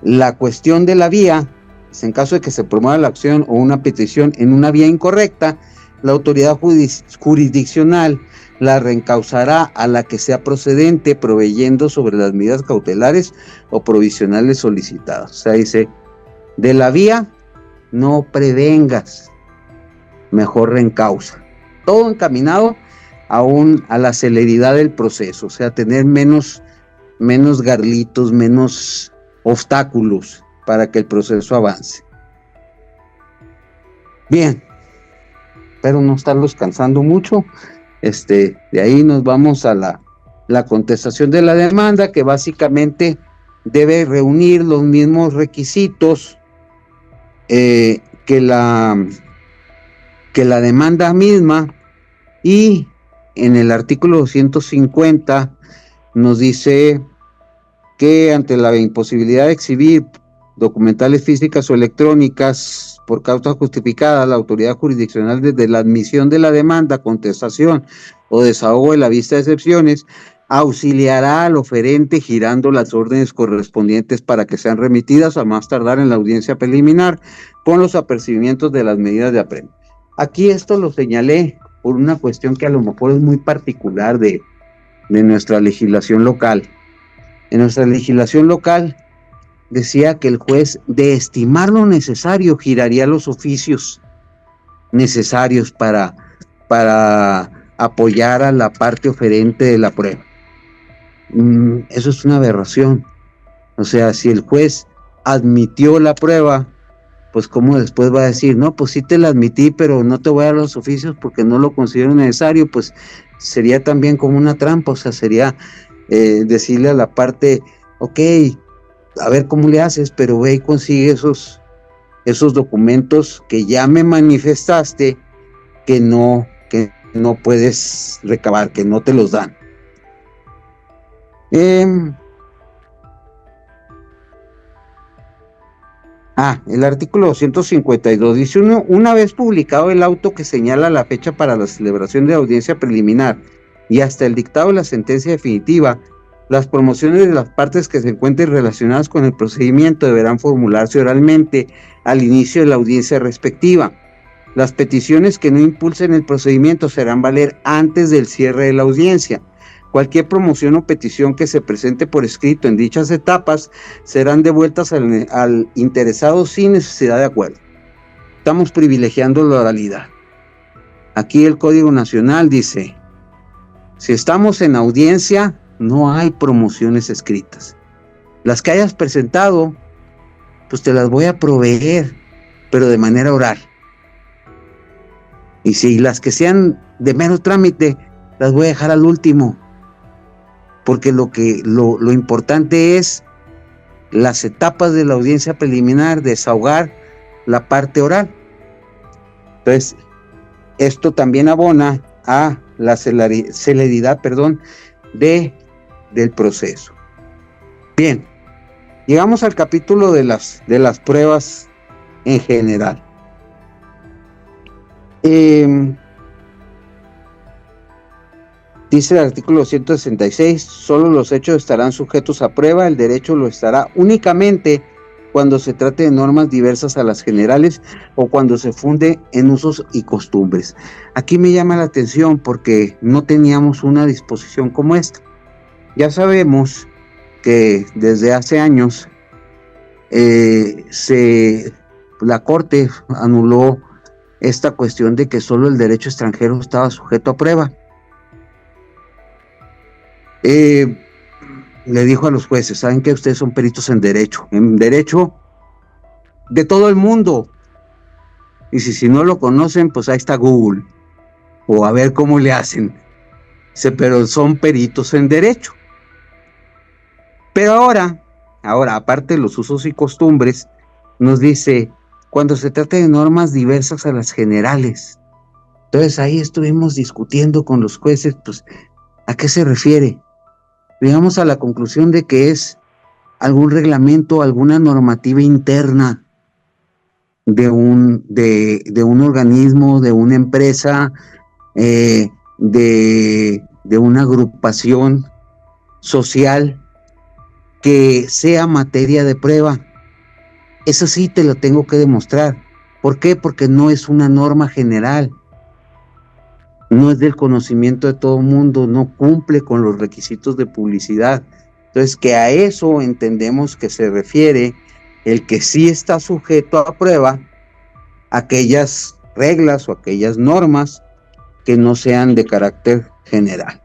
la cuestión de la vía, pues, en caso de que se promueva la acción o una petición en una vía incorrecta, la autoridad jurisdiccional la reencauzará a la que sea procedente, proveyendo sobre las medidas cautelares o provisionales solicitadas. O sea, dice, de la vía no prevengas, mejor reencausa. Todo encaminado a la celeridad del proceso, o sea, tener menos garlitos, menos obstáculos para que el proceso avance. Bien, espero no estarlos cansando mucho. De ahí nos vamos a la contestación de la demanda, que básicamente debe reunir los mismos requisitos que la demanda misma, y en el artículo 250 nos dice que ante la imposibilidad de exhibir documentales físicas o electrónicas por causa justificada, la autoridad jurisdiccional desde la admisión de la demanda, contestación o desahogo de la vista de excepciones, auxiliará al oferente girando las órdenes correspondientes para que sean remitidas a más tardar en la audiencia preliminar con los apercibimientos de las medidas de apremio. Aquí esto lo señalé por una cuestión que a lo mejor es muy particular de nuestra legislación local. En nuestra legislación local decía que el juez, de estimar lo necesario, giraría los oficios necesarios para apoyar a la parte oferente de la prueba. Eso es una aberración. O sea, si el juez admitió la prueba, pues cómo después va a decir, no, pues sí te la admití, pero no te voy a dar los oficios porque no lo considero necesario. Pues sería también como una trampa. O sea, sería decirle a la parte, ok, a ver cómo le haces, pero ve y consigue esos documentos que ya me manifestaste que no puedes recabar, que no te los dan. El artículo 252 dice, una vez publicado el auto que señala la fecha para la celebración de la audiencia preliminar y hasta el dictado de la sentencia definitiva, las promociones de las partes que se encuentren relacionadas con el procedimiento deberán formularse oralmente al inicio de la audiencia respectiva. Las peticiones que no impulsen el procedimiento serán valer antes del cierre de la audiencia. Cualquier promoción o petición que se presente por escrito en dichas etapas serán devueltas al interesado sin necesidad de acuerdo. Estamos privilegiando la oralidad. Aquí el Código Nacional dice, si estamos en audiencia, no hay promociones escritas. Las que hayas presentado, pues te las voy a proveer, pero de manera oral. Y si las que sean de mero trámite, las voy a dejar al último. Porque lo importante es las etapas de la audiencia preliminar, desahogar la parte oral. Entonces, esto también abona a la celeridad, del proceso. Bien, llegamos al capítulo de las pruebas en general. Dice el artículo 166, solo los hechos estarán sujetos a prueba, el derecho lo estará únicamente cuando se trate de normas diversas a las generales o cuando se funde en usos y costumbres. Aquí me llama la atención porque no teníamos una disposición como esta. Ya sabemos que desde hace años la Corte anuló esta cuestión de que solo el derecho extranjero estaba sujeto a prueba. Le dijo a los jueces, saben que ustedes son peritos en derecho de todo el mundo, y si no lo conocen, pues ahí está Google, o a ver cómo le hacen. Pero son peritos en derecho. Pero ahora, aparte de los usos y costumbres, nos dice, cuando se trata de normas diversas a las generales. Entonces ahí estuvimos discutiendo con los jueces, pues, ¿a qué se refiere? llegamos a la conclusión de que es algún reglamento, alguna normativa interna de un organismo, de una empresa, de una agrupación social que sea materia de prueba. Eso sí te lo tengo que demostrar. ¿Por qué? Porque no es una norma general, no es del conocimiento de todo el mundo, no cumple con los requisitos de publicidad. Entonces, que a eso entendemos que se refiere el que sí está sujeto a prueba, aquellas reglas o aquellas normas que no sean de carácter general.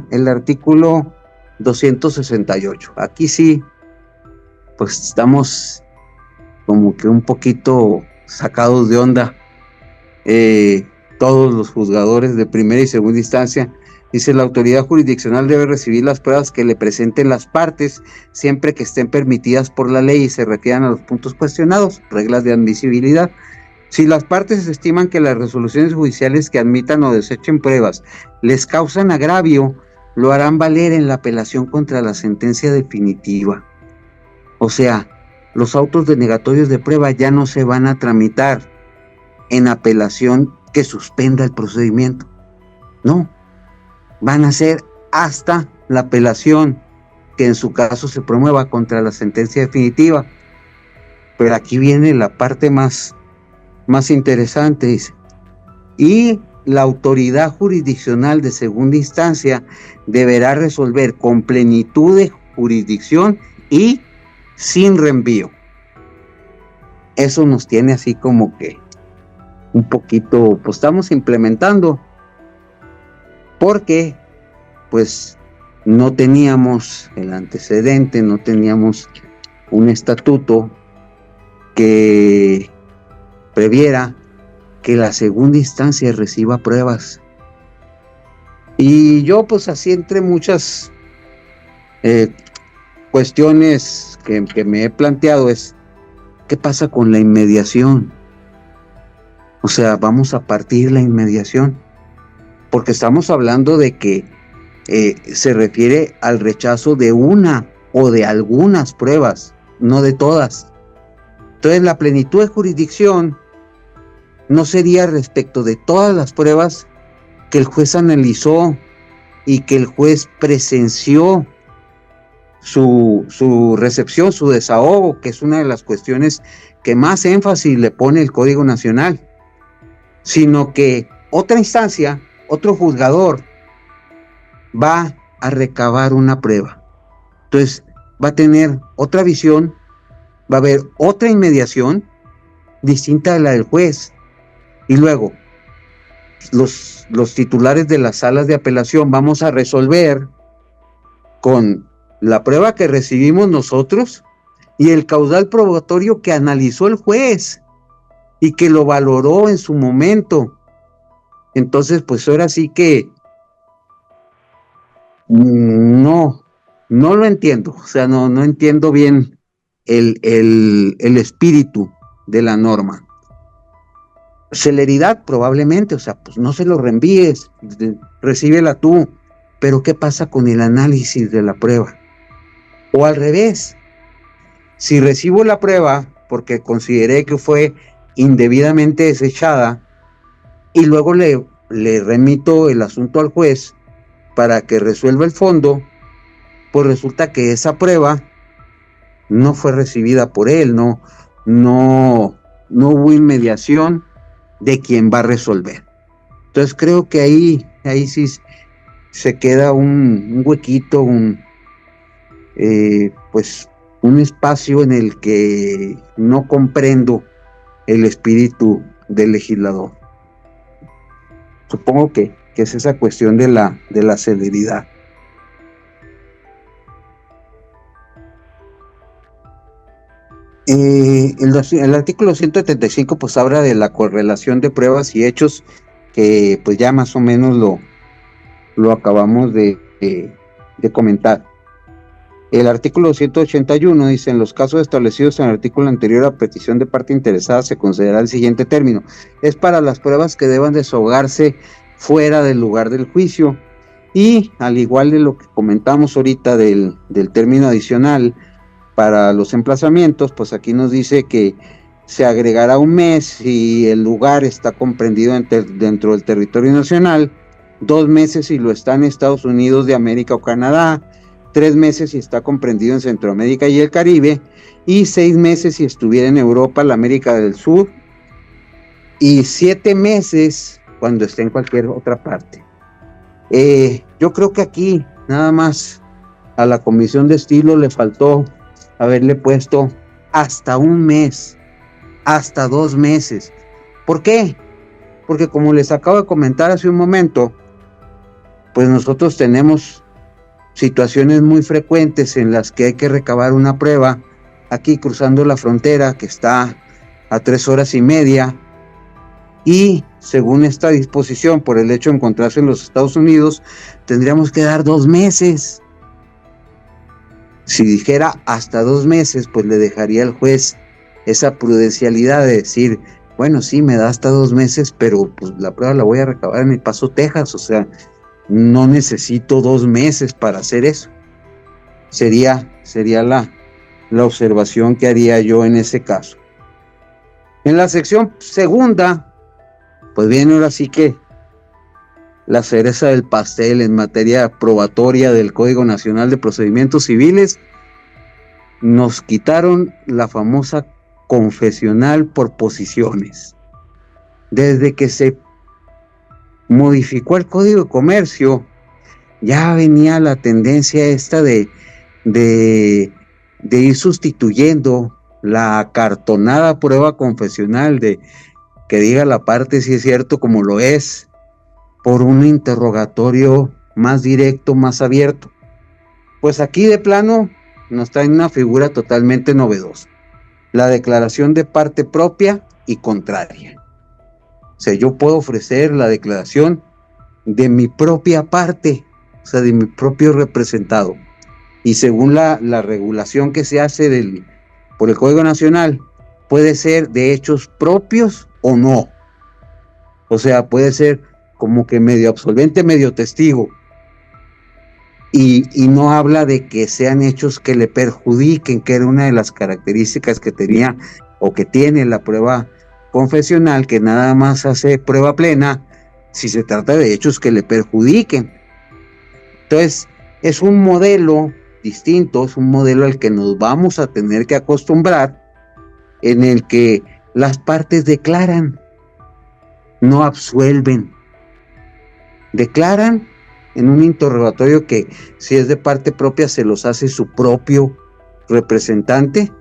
El artículo 268. Aquí sí, pues estamos como que un poquito sacados de onda. Todos los juzgadores de primera y segunda instancia, dice: la autoridad jurisdiccional debe recibir las pruebas que le presenten las partes, siempre que estén permitidas por la ley y se refieran a los puntos cuestionados, reglas de admisibilidad. Si las partes estiman que las resoluciones judiciales que admitan o desechen pruebas les causan agravio, lo harán valer en la apelación contra la sentencia definitiva. O sea, los autos denegatorios de prueba ya no se van a tramitar en apelación que suspenda el procedimiento. No, van a ser hasta la apelación que en su caso se promueva contra la sentencia definitiva. Pero aquí viene la parte más interesante, dice: y la autoridad jurisdiccional de segunda instancia deberá resolver con plenitud de jurisdicción y sin reenvío. Eso nos tiene así como que un poquito, pues estamos implementando, porque pues no teníamos el antecedente, no teníamos un estatuto que previera que la segunda instancia reciba pruebas. Y yo pues así, entre muchas cuestiones que me he planteado, es: ¿qué pasa con la inmediación? O sea, vamos a partir la inmediación, porque estamos hablando de que se refiere al rechazo de una o de algunas pruebas, no de todas. Entonces, la plenitud de jurisdicción no sería respecto de todas las pruebas que el juez analizó y que el juez presenció su recepción, su desahogo, que es una de las cuestiones que más énfasis le pone el Código Nacional, sino que otra instancia, otro juzgador, va a recabar una prueba. Entonces, va a tener otra visión, va a haber otra inmediación distinta a la del juez. Y luego, los titulares de las salas de apelación vamos a resolver con la prueba que recibimos nosotros y el caudal probatorio que analizó el juez y que lo valoró en su momento. Entonces, pues ahora sí que no lo entiendo. O sea, no entiendo bien el espíritu de la norma. Celeridad, probablemente, o sea, pues no se lo reenvíes, recíbela tú. Pero ¿qué pasa con el análisis de la prueba? O al revés, si recibo la prueba porque consideré que fue indebidamente desechada y luego le remito el asunto al juez para que resuelva el fondo, pues resulta que esa prueba no fue recibida por él, no hubo inmediación de quien va a resolver. Entonces creo que ahí sí se queda un huequito, pues un espacio en el que no comprendo el espíritu del legislador. Supongo que es esa cuestión de la celeridad. El artículo 175 pues habla de la correlación de pruebas y hechos, que pues ya más o menos lo acabamos de comentar. El artículo 181 dice: en los casos establecidos en el artículo anterior a petición de parte interesada se considera el siguiente término. Es para las pruebas que deban desahogarse fuera del lugar del juicio. Y al igual de lo que comentamos ahorita del término adicional para los emplazamientos, pues aquí nos dice que se agregará un mes si el lugar está comprendido dentro del territorio nacional, 2 meses si lo está en Estados Unidos de América o Canadá, 3 meses si está comprendido en Centroamérica y el Caribe, y 6 meses si estuviera en Europa, la América del Sur, y 7 meses cuando esté en cualquier otra parte. Yo creo que aquí nada más a la Comisión de Estilo le faltó haberle puesto hasta un mes, hasta 2 meses. ¿Por qué? Porque como les acabo de comentar hace un momento, pues nosotros tenemos situaciones muy frecuentes en las que hay que recabar una prueba aquí cruzando la frontera, que está a 3 horas y media, y según esta disposición, por el hecho de encontrarse en los Estados Unidos, tendríamos que dar 2 meses. Si dijera hasta 2 meses, pues le dejaría al juez esa prudencialidad de decir, bueno, sí, me da hasta 2 meses, pero pues la prueba la voy a recabar en El Paso, Texas, o sea, no necesito 2 meses para hacer eso. Sería la observación que haría yo en ese caso. En la sección segunda, pues viene ahora sí que la cereza del pastel en materia probatoria del Código Nacional de Procedimientos Civiles. Nos quitaron la famosa confesional por posiciones. Desde que se modificó el Código de Comercio, ya venía la tendencia esta de ir sustituyendo la acartonada prueba confesional de que diga la parte si es cierto como lo es, por un interrogatorio más directo, más abierto. Pues aquí de plano nos traen una figura totalmente novedosa: la declaración de parte propia y contraria. O sea, yo puedo ofrecer la declaración de mi propia parte, o sea, de mi propio representado. Y según la regulación que se hace por el Código Nacional, puede ser de hechos propios o no. O sea, puede ser como que medio absolvente, medio testigo. Y no habla de que sean hechos que le perjudiquen, que era una de las características que tenía o que tiene la prueba confesional, que nada más hace prueba plena si se trata de hechos que le perjudiquen. Entonces, es un modelo distinto, es un modelo al que nos vamos a tener que acostumbrar, en el que las partes declaran, no absuelven. Declaran en un interrogatorio que, si es de parte propia, se los hace su propio representante,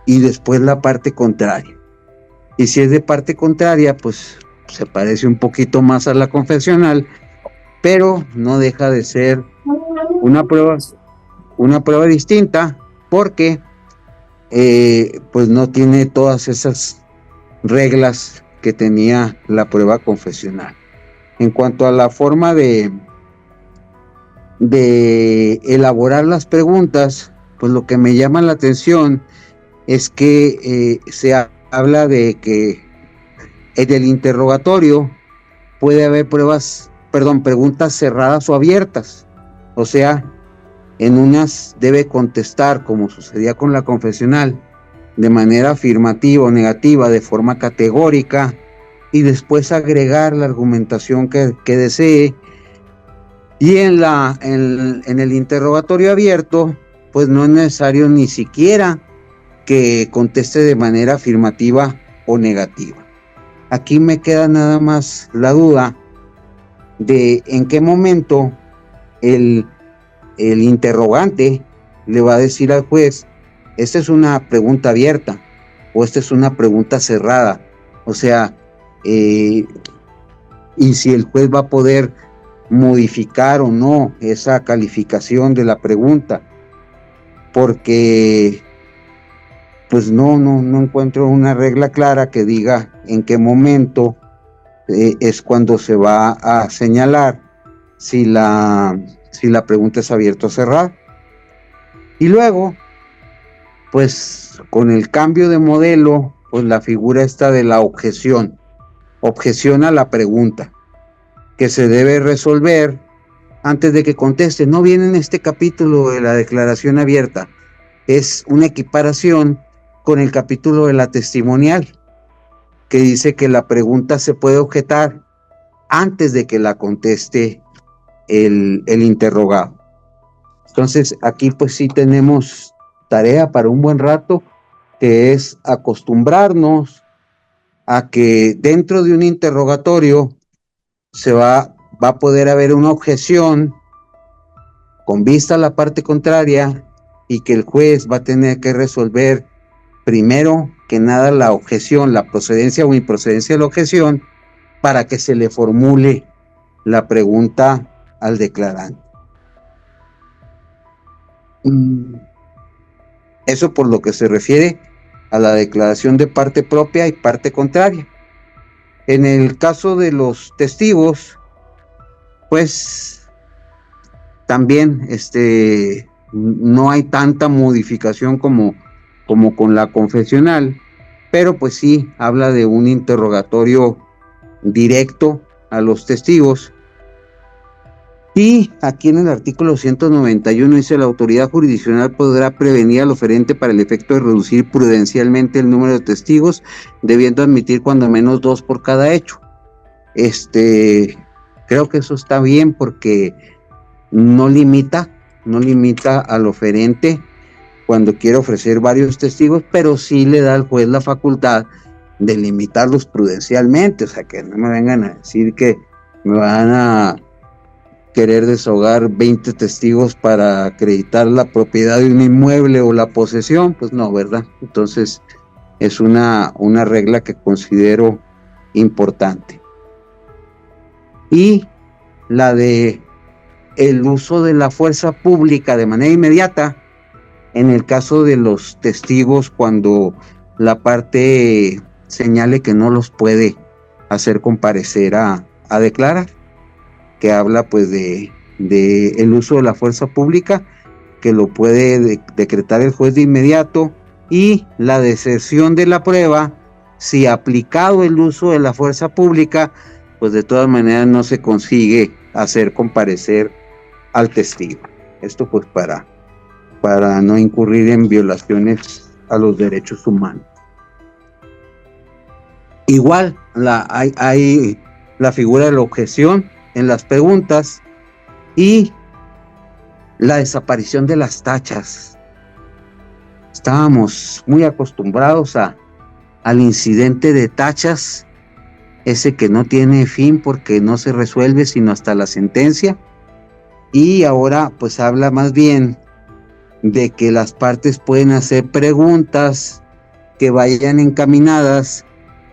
y después la parte contraria. Y si es de parte contraria, pues se parece un poquito más a la confesional, pero no deja de ser una prueba distinta, porque pues no tiene todas esas reglas que tenía la prueba confesional. En cuanto a la forma de elaborar las preguntas, pues lo que me llama la atención es que se habla de que en el interrogatorio puede haber preguntas cerradas o abiertas. O sea, en unas debe contestar, como sucedía con la confesional, de manera afirmativa o negativa, de forma categórica, y después agregar la argumentación que desee. Y en el interrogatorio abierto, pues no es necesario ni siquiera que conteste de manera afirmativa o negativa. Aquí me queda nada más la duda de en qué momento el interrogante le va a decir al juez: esta es una pregunta abierta o esta es una pregunta cerrada. O sea, y si el juez va a poder modificar o no esa calificación de la pregunta, porque pues no encuentro una regla clara que diga en qué momento es cuando se va a señalar si la pregunta es abierta o cerrada. Y luego, pues con el cambio de modelo, pues la figura esta de la objeción a la pregunta, que se debe resolver antes de que conteste. No viene en este capítulo de la declaración abierta, es una equiparación con el capítulo de la testimonial, que dice que la pregunta se puede objetar antes de que la conteste el interrogado. Entonces aquí pues sí tenemos tarea para un buen rato, que es acostumbrarnos a que dentro de un interrogatorio va a poder haber una objeción con vista a la parte contraria, y que el juez va a tener que resolver primero que nada la objeción, la procedencia o improcedencia de la objeción, para que se le formule la pregunta al declarante. Eso por lo que se refiere a la declaración de parte propia y parte contraria. En el caso de los testigos, pues también no hay tanta modificación como con la confesional, pero pues sí habla de un interrogatorio directo a los testigos. Y aquí en el artículo 191 dice: la autoridad jurisdiccional podrá prevenir al oferente para el efecto de reducir prudencialmente el número de testigos, debiendo admitir cuando menos 2 por cada hecho. Creo que eso está bien, porque no limita al oferente cuando quiere ofrecer varios testigos, pero sí le da al juez la facultad de limitarlos prudencialmente. O sea, que no me vengan a decir que me van a querer desahogar 20 testigos para acreditar la propiedad de un inmueble o la posesión. Pues no, ¿verdad? Entonces es una regla que considero importante. Y la de el uso de la fuerza pública de manera inmediata, en el caso de los testigos, cuando la parte señale que no los puede hacer comparecer a declarar, que habla pues de el uso de la fuerza pública, que lo puede decretar el juez de inmediato, y la deserción de la prueba, si aplicado el uso de la fuerza pública, pues de todas maneras no se consigue hacer comparecer al testigo. Esto pues para no incurrir en violaciones a los derechos humanos. Igual hay la figura de la objeción en las preguntas, y la desaparición de las tachas. Estábamos muy acostumbrados al incidente de tachas, ese que no tiene fin porque no se resuelve sino hasta la sentencia, y ahora pues habla más bien de que las partes pueden hacer preguntas que vayan encaminadas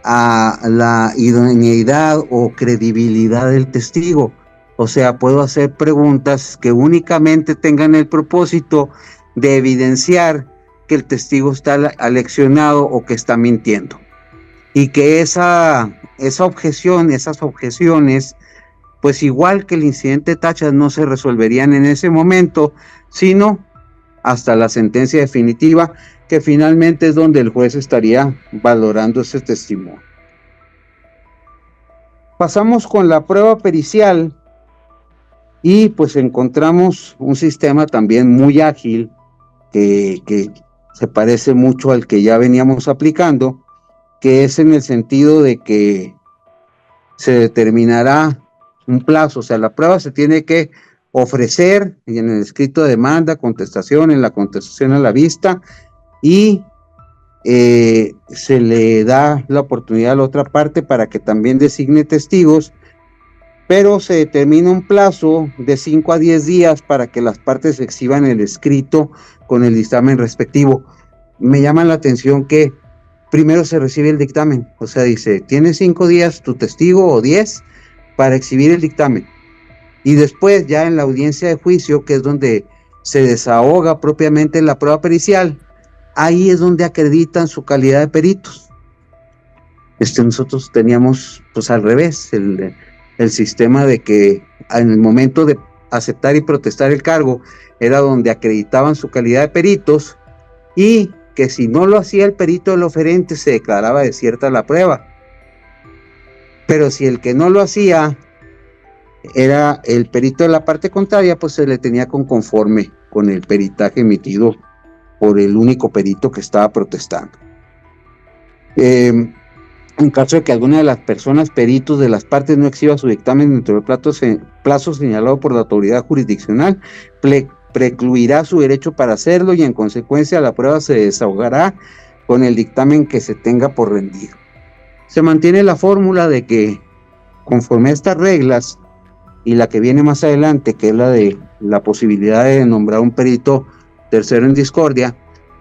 a la idoneidad o credibilidad del testigo. O sea, puedo hacer preguntas que únicamente tengan el propósito de evidenciar que el testigo está aleccionado o que está mintiendo, y que esas objeciones, pues igual que el incidente de tachas, no se resolverían en ese momento, sino hasta la sentencia definitiva, que finalmente es donde el juez estaría valorando ese testimonio. Pasamos con la prueba pericial, y pues encontramos un sistema también muy ágil, que se parece mucho al que ya veníamos aplicando, que es en el sentido de que se determinará un plazo. O sea, la prueba se tiene que ofrecer en el escrito de demanda, contestación, en la contestación a la vista, y se le da la oportunidad a la otra parte para que también designe testigos, pero se determina un plazo de 5 a 10 días para que las partes exhiban el escrito con el dictamen respectivo. Me llama la atención que primero se recibe el dictamen, o sea, dice, tienes 5 días tu testigo o 10 para exhibir el dictamen, y después ya en la audiencia de juicio, que es donde se desahoga propiamente la prueba pericial, ahí es donde acreditan su calidad de peritos. Nosotros teníamos pues al revés el sistema de que en el momento de aceptar y protestar el cargo era donde acreditaban su calidad de peritos, y que si no lo hacía el perito del oferente se declaraba desierta la prueba. Pero si el que no lo hacía era el perito de la parte contraria, pues se le tenía conforme con el peritaje emitido por el único perito que estaba protestando. En caso de que alguna de las personas peritos de las partes no exhiba su dictamen dentro del plazo señalado por la autoridad jurisdiccional, precluirá su derecho para hacerlo, y en consecuencia la prueba se desahogará con el dictamen que se tenga por rendido. Se mantiene la fórmula de que, conforme a estas reglas y la que viene más adelante, que es la de la posibilidad de nombrar un perito tercero en discordia,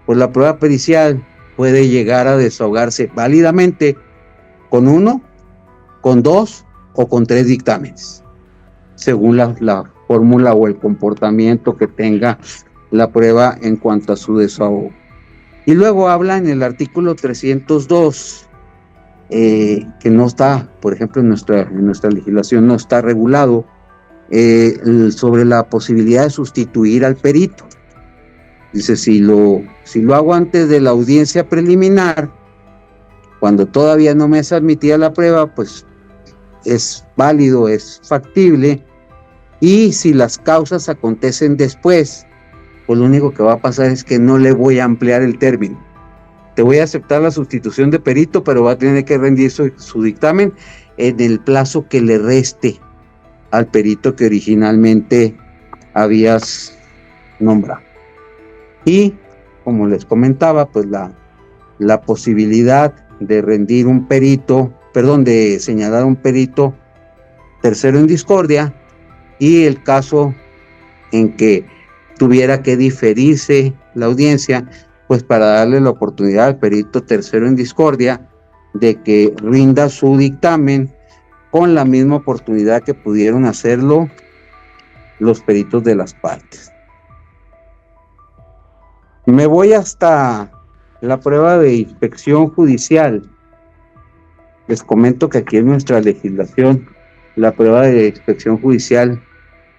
pues la prueba pericial puede llegar a desahogarse válidamente con 1, con 2 o con 3 dictámenes, según la fórmula o el comportamiento que tenga la prueba en cuanto a su desahogo. Y luego habla en el artículo 302, que no está, por ejemplo, en nuestra legislación no está regulado, sobre la posibilidad de sustituir al perito. Dice, si lo hago antes de la audiencia preliminar, cuando todavía no me es admitida la prueba, pues es válido, es factible. Y si las causas acontecen después, pues lo único que va a pasar es que no le voy a ampliar el término. Te voy a aceptar la sustitución de perito, pero va a tener que rendir su dictamen en el plazo que le reste al perito que originalmente habías nombrado. Y, como les comentaba, pues la posibilidad de rendir un perito, de señalar un perito tercero en discordia, y el caso en que tuviera que diferirse la audiencia, pues para darle la oportunidad al perito tercero en discordia de que rinda su dictamen con la misma oportunidad que pudieron hacerlo los peritos de las partes. Me voy hasta la prueba de inspección judicial. Les comento que aquí en nuestra legislación la prueba de inspección judicial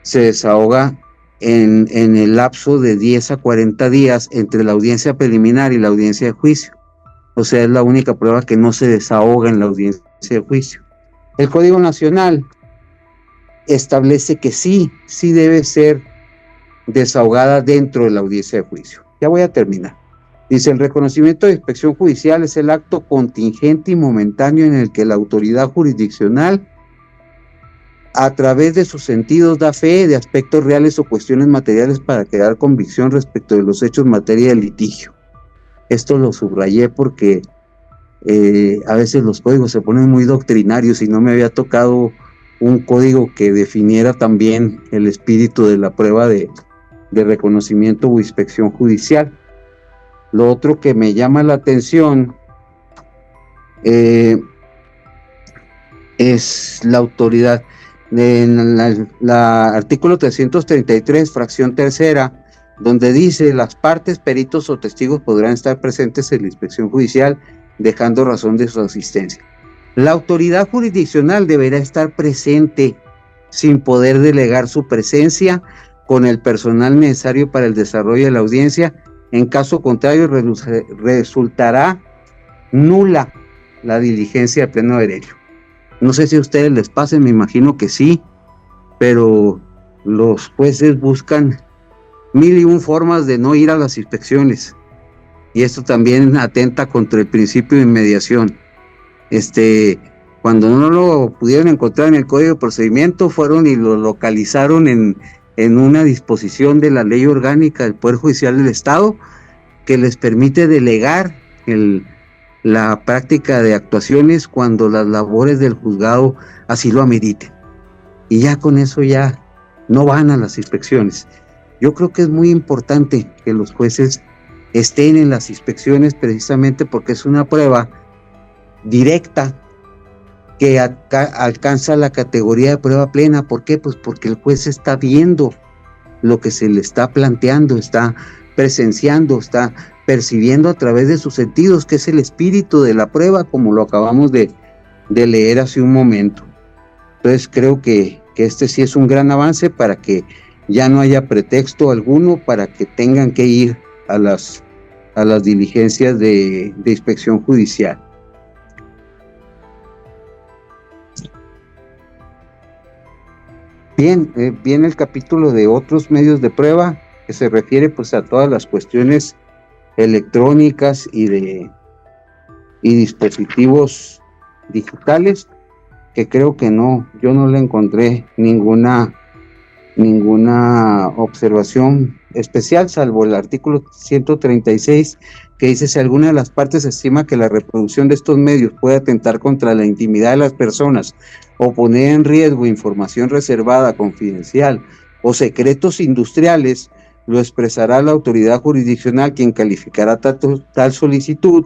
se desahoga en el lapso de 10 a 40 días entre la audiencia preliminar y la audiencia de juicio. O sea, es la única prueba que no se desahoga en la audiencia de juicio. El Código Nacional establece que sí debe ser desahogada dentro de la audiencia de juicio. Ya voy a terminar. Dice, el reconocimiento de inspección judicial es el acto contingente y momentáneo en el que la autoridad jurisdiccional, a través de sus sentidos, da fe de aspectos reales o cuestiones materiales para crear convicción respecto de los hechos en materia de litigio. Esto lo subrayé porque a veces los códigos se ponen muy doctrinarios y no me había tocado un código que definiera también el espíritu de la prueba de reconocimiento o inspección judicial. Lo otro que me llama la atención es la autoridad. En la artículo 333, fracción tercera, donde dice, las partes, peritos o testigos podrán estar presentes en la inspección judicial, dejando razón de su asistencia. La autoridad jurisdiccional deberá estar presente sin poder delegar su presencia con el personal necesario para el desarrollo de la audiencia. En caso contrario, resultará nula la diligencia de pleno derecho. No sé si a ustedes les pase, me imagino que sí, pero los jueces buscan 1001 formas de no ir a las inspecciones, y esto también atenta contra el principio de inmediación. Cuando no lo pudieron encontrar en el Código de Procedimiento, fueron y lo localizaron en una disposición de la Ley Orgánica del Poder Judicial del Estado, que les permite delegar la práctica de actuaciones cuando las labores del juzgado así lo ameriten. Y ya con eso ya no van a las inspecciones. Yo creo que es muy importante que los jueces estén en las inspecciones, precisamente porque es una prueba directa que alcanza la categoría de prueba plena. ¿Por qué? Pues porque el juez está viendo lo que se le está planteando, está presenciando, está percibiendo a través de sus sentidos, que es el espíritu de la prueba, como lo acabamos de leer hace un momento. Entonces creo que que este sí es un gran avance para que ya no haya pretexto alguno para que tengan que ir a las diligencias de inspección judicial. Bien, viene el capítulo de otros medios de prueba, que se refiere pues a todas las cuestiones electrónicas y dispositivos digitales, que creo que yo no le encontré ninguna observación especial, salvo el artículo 136, que dice: si alguna de las partes estima que la reproducción de estos medios puede atentar contra la intimidad de las personas o poner en riesgo información reservada, confidencial o secretos industriales, lo expresará la autoridad jurisdiccional, quien calificará tal solicitud,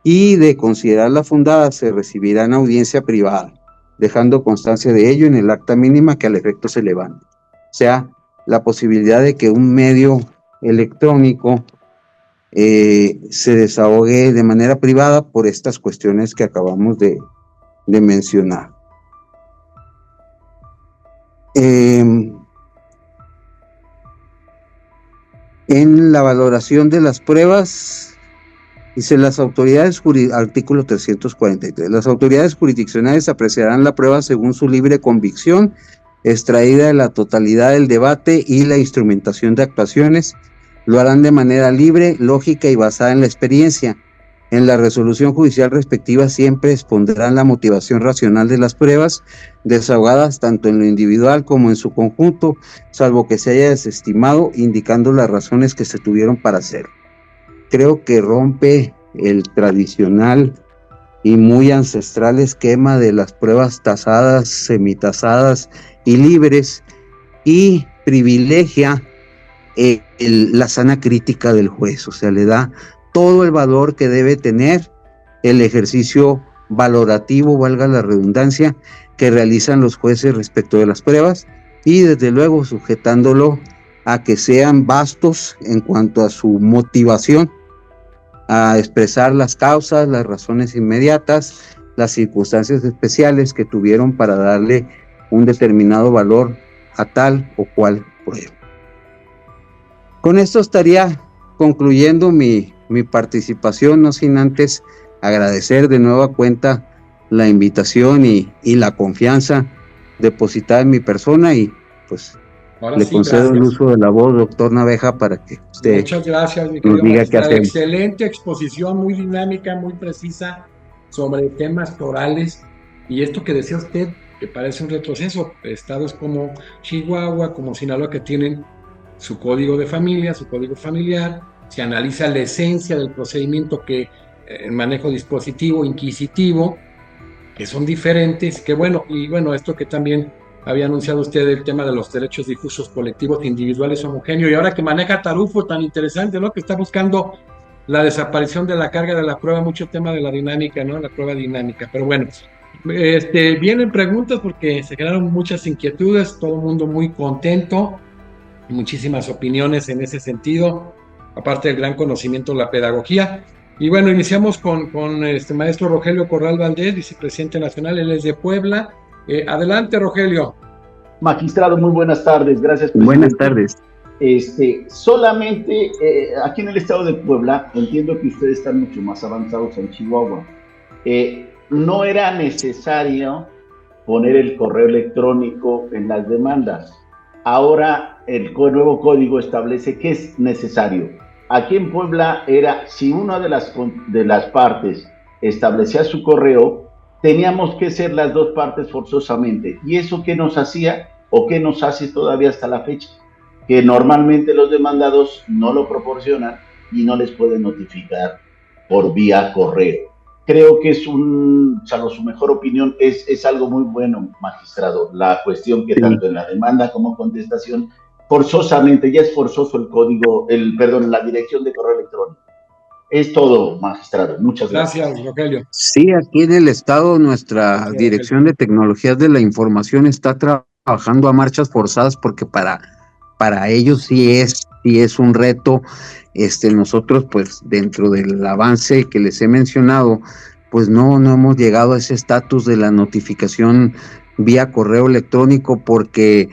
y de considerarla fundada se recibirá en audiencia privada, dejando constancia de ello en el acta mínima que al efecto se levante. O sea, la posibilidad de que un medio electrónico se desahogue de manera privada por estas cuestiones que acabamos de mencionar. En la valoración de las pruebas, dice: artículo 343, las autoridades jurisdiccionales apreciarán la prueba según su libre convicción, extraída de la totalidad del debate y la instrumentación de actuaciones. Lo harán de manera libre, lógica y basada en la experiencia. En la resolución judicial respectiva siempre expondrán la motivación racional de las pruebas, desahogadas tanto en lo individual como en su conjunto, salvo que se haya desestimado, indicando las razones que se tuvieron para hacerlo. Creo que rompe el tradicional y muy ancestral esquema de las pruebas tasadas, semitasadas y libres, y privilegia la sana crítica del juez. O sea, le da todo el valor que debe tener el ejercicio valorativo, valga la redundancia, que realizan los jueces respecto de las pruebas, y desde luego sujetándolo a que sean vastos en cuanto a su motivación, a expresar las causas, las razones inmediatas, las circunstancias especiales que tuvieron para darle un determinado valor a tal o cual prueba. Con esto estaría concluyendo mi participación, no sin antes agradecer de nueva cuenta la invitación y la confianza depositada en mi persona, y pues ahora le concedo el uso de la voz, doctor Naveja, para que usted muchas gracias, mi nos diga qué hacer. Excelente exposición, muy dinámica, muy precisa sobre temas torales, y esto que decía usted, que parece un retroceso, estados como Chihuahua, como Sinaloa, que tienen su código de familia, su código familiar, se analiza la esencia del procedimiento, que el manejo dispositivo, inquisitivo, que son diferentes, que bueno, y bueno, esto que también había anunciado usted, el tema de los derechos difusos colectivos individuales homogéneos, y ahora que maneja Tarufo, tan interesante, ¿no? Que está buscando la desaparición de la carga de la prueba, mucho tema de la dinámica, ¿no? La prueba dinámica, pero bueno, vienen preguntas porque se generaron muchas inquietudes, todo el mundo muy contento, muchísimas opiniones en ese sentido, aparte del gran conocimiento de la pedagogía. Y bueno, iniciamos con maestro Rogelio Corral Valdés, vicepresidente nacional, él es de Puebla. Adelante, Rogelio. Magistrado, muy buenas tardes, gracias, presidente. Buenas tardes. Solamente aquí en el estado de Puebla, entiendo que ustedes están mucho más avanzados en Chihuahua. No era necesario poner el correo electrónico en las demandas. Ahora el nuevo código establece que es necesario. Aquí en Puebla era, si una de las partes establecía su correo, teníamos que ser las dos partes forzosamente. ¿Y eso qué nos hacía o qué nos hace todavía hasta la fecha? Que normalmente los demandados no lo proporcionan y no les pueden notificar por vía correo. Creo que salvo su mejor opinión, es algo muy bueno, magistrado, la cuestión que tanto en la demanda como contestación, forzosamente, ya es forzoso el código, la dirección de correo electrónico. Es todo, magistrado. Muchas gracias. Gracias, Rogelio. Sí, aquí en el estado nuestra Dirección de Tecnologías de la Información está trabajando a marchas forzadas, porque para ellos sí es un reto. Nosotros, pues, dentro del avance que les he mencionado, pues no hemos llegado a ese estatus de la notificación vía correo electrónico porque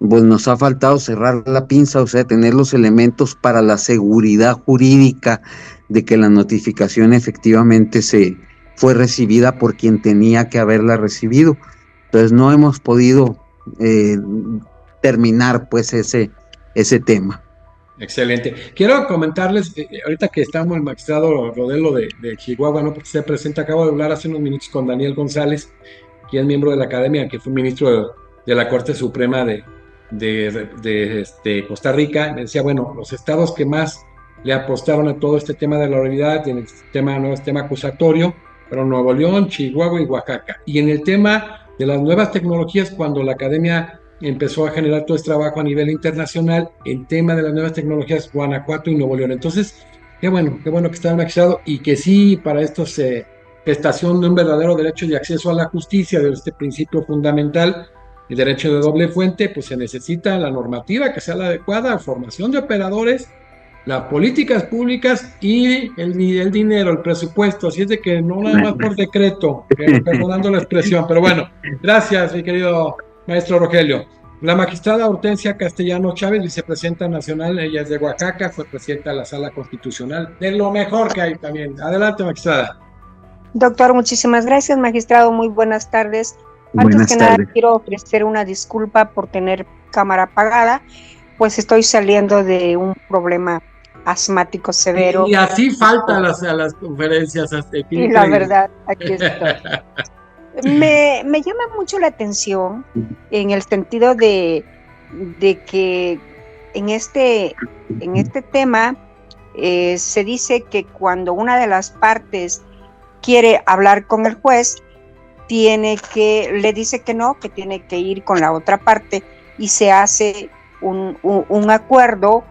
pues nos ha faltado cerrar la pinza, o sea, tener los elementos para la seguridad jurídica de que la notificación efectivamente se fue recibida por quien tenía que haberla recibido. Entonces no hemos podido terminar pues ese tema. Excelente. Quiero comentarles, ahorita que estamos el magistrado Rodelo de Chihuahua, ¿no? Porque se presenta, acabo de hablar hace unos minutos con Daniel González, quien es miembro de la academia, que fue ministro de la Corte Suprema de Costa Rica. Me decía, bueno, los estados que más le apostaron a todo este tema de la oralidad y en el sistema acusatorio fueron Nuevo León, Chihuahua y Oaxaca. Y en el tema de las nuevas tecnologías, cuando la academia empezó a generar todo este trabajo a nivel internacional, el tema de las nuevas tecnologías, Guanajuato y Nuevo León. Entonces, qué bueno que está magistrado y que sí, para esto se gestación de un verdadero derecho de acceso a la justicia, de este principio fundamental, el derecho de doble fuente, pues se necesita la normativa que sea la adecuada, formación de operadores, las políticas públicas y el dinero, el presupuesto. Así es de que no nada más por decreto, perdonando la expresión, pero bueno, gracias, mi querido maestro Rogelio. La magistrada Hortensia Castellano Chávez, vicepresidenta nacional, ella es de Oaxaca, fue presidenta de la Sala Constitucional, de lo mejor que hay también. Adelante, magistrada. Doctor, muchísimas gracias, magistrado, muy buenas tardes. Antes que nada, quiero ofrecer una disculpa por tener cámara apagada, pues estoy saliendo de un problema asmático severo. Y así falta a las conferencias. Y la verdad, aquí estoy. Me llama mucho la atención en el sentido de que en este tema se dice que cuando una de las partes quiere hablar con el juez, le dice que no, que tiene que ir con la otra parte y se hace un acuerdo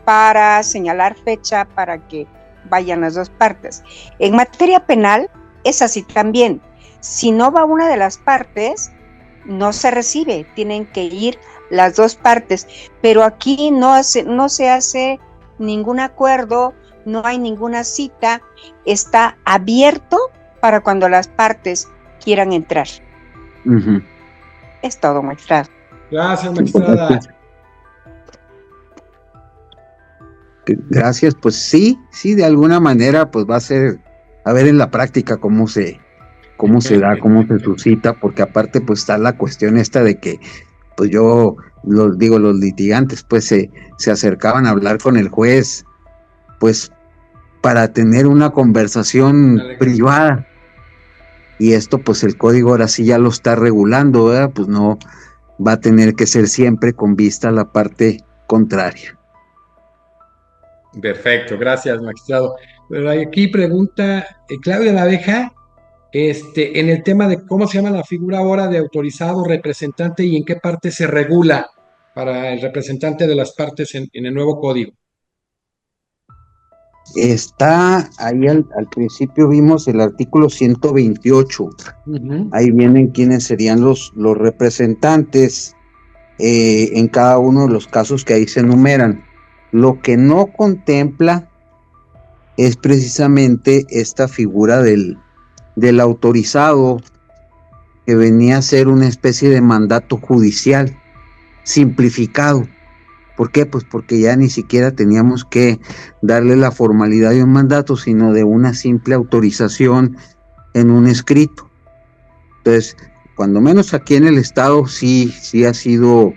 para señalar fecha para que vayan las dos partes. En materia penal es así también. Si no va una de las partes, no se recibe, tienen que ir las dos partes, pero aquí no se hace ningún acuerdo, no hay ninguna cita, está abierto para cuando las partes quieran entrar. Uh-huh. Es todo, magistrado. Gracias, magistrada. Gracias, pues sí, de alguna manera pues va a ser, a ver en la práctica cómo se da, cómo se suscita, porque aparte pues está la cuestión esta de que pues los litigantes pues se acercaban a hablar con el juez pues para tener una conversación privada, y esto pues el código ahora sí ya lo está regulando, ¿verdad? Pues no va a tener que ser siempre con vista a la parte contraria. Perfecto, gracias, magistrado. Pero aquí pregunta Claudia Laveja, en el tema de cómo se llama la figura ahora de autorizado representante y en qué parte se regula para el representante de las partes en el nuevo código. Está ahí al principio vimos el artículo 128. Uh-huh. Ahí vienen quiénes serían los representantes en cada uno de los casos que ahí se enumeran. Lo que no contempla es precisamente esta figura del autorizado, que venía a ser una especie de mandato judicial simplificado. ¿Por qué? Pues porque ya ni siquiera teníamos que darle la formalidad de un mandato, sino de una simple autorización en un escrito. Entonces, cuando menos aquí en el estado sí ha sido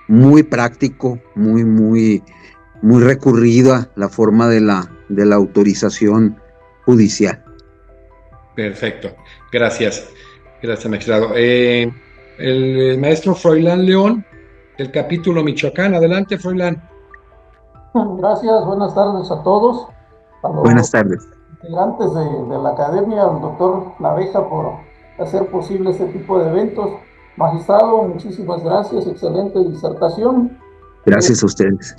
muy práctico, muy recurrida la forma de la autorización judicial. Perfecto, gracias, magistrado. El maestro Froilán León, del capítulo Michoacán. Adelante, Froilán. Gracias, buenas tardes a todos. Buenas tardes. Integrantes de la academia, al doctor Laveja por hacer posible este tipo de eventos. Magistrado, muchísimas gracias, excelente disertación. Gracias a ustedes.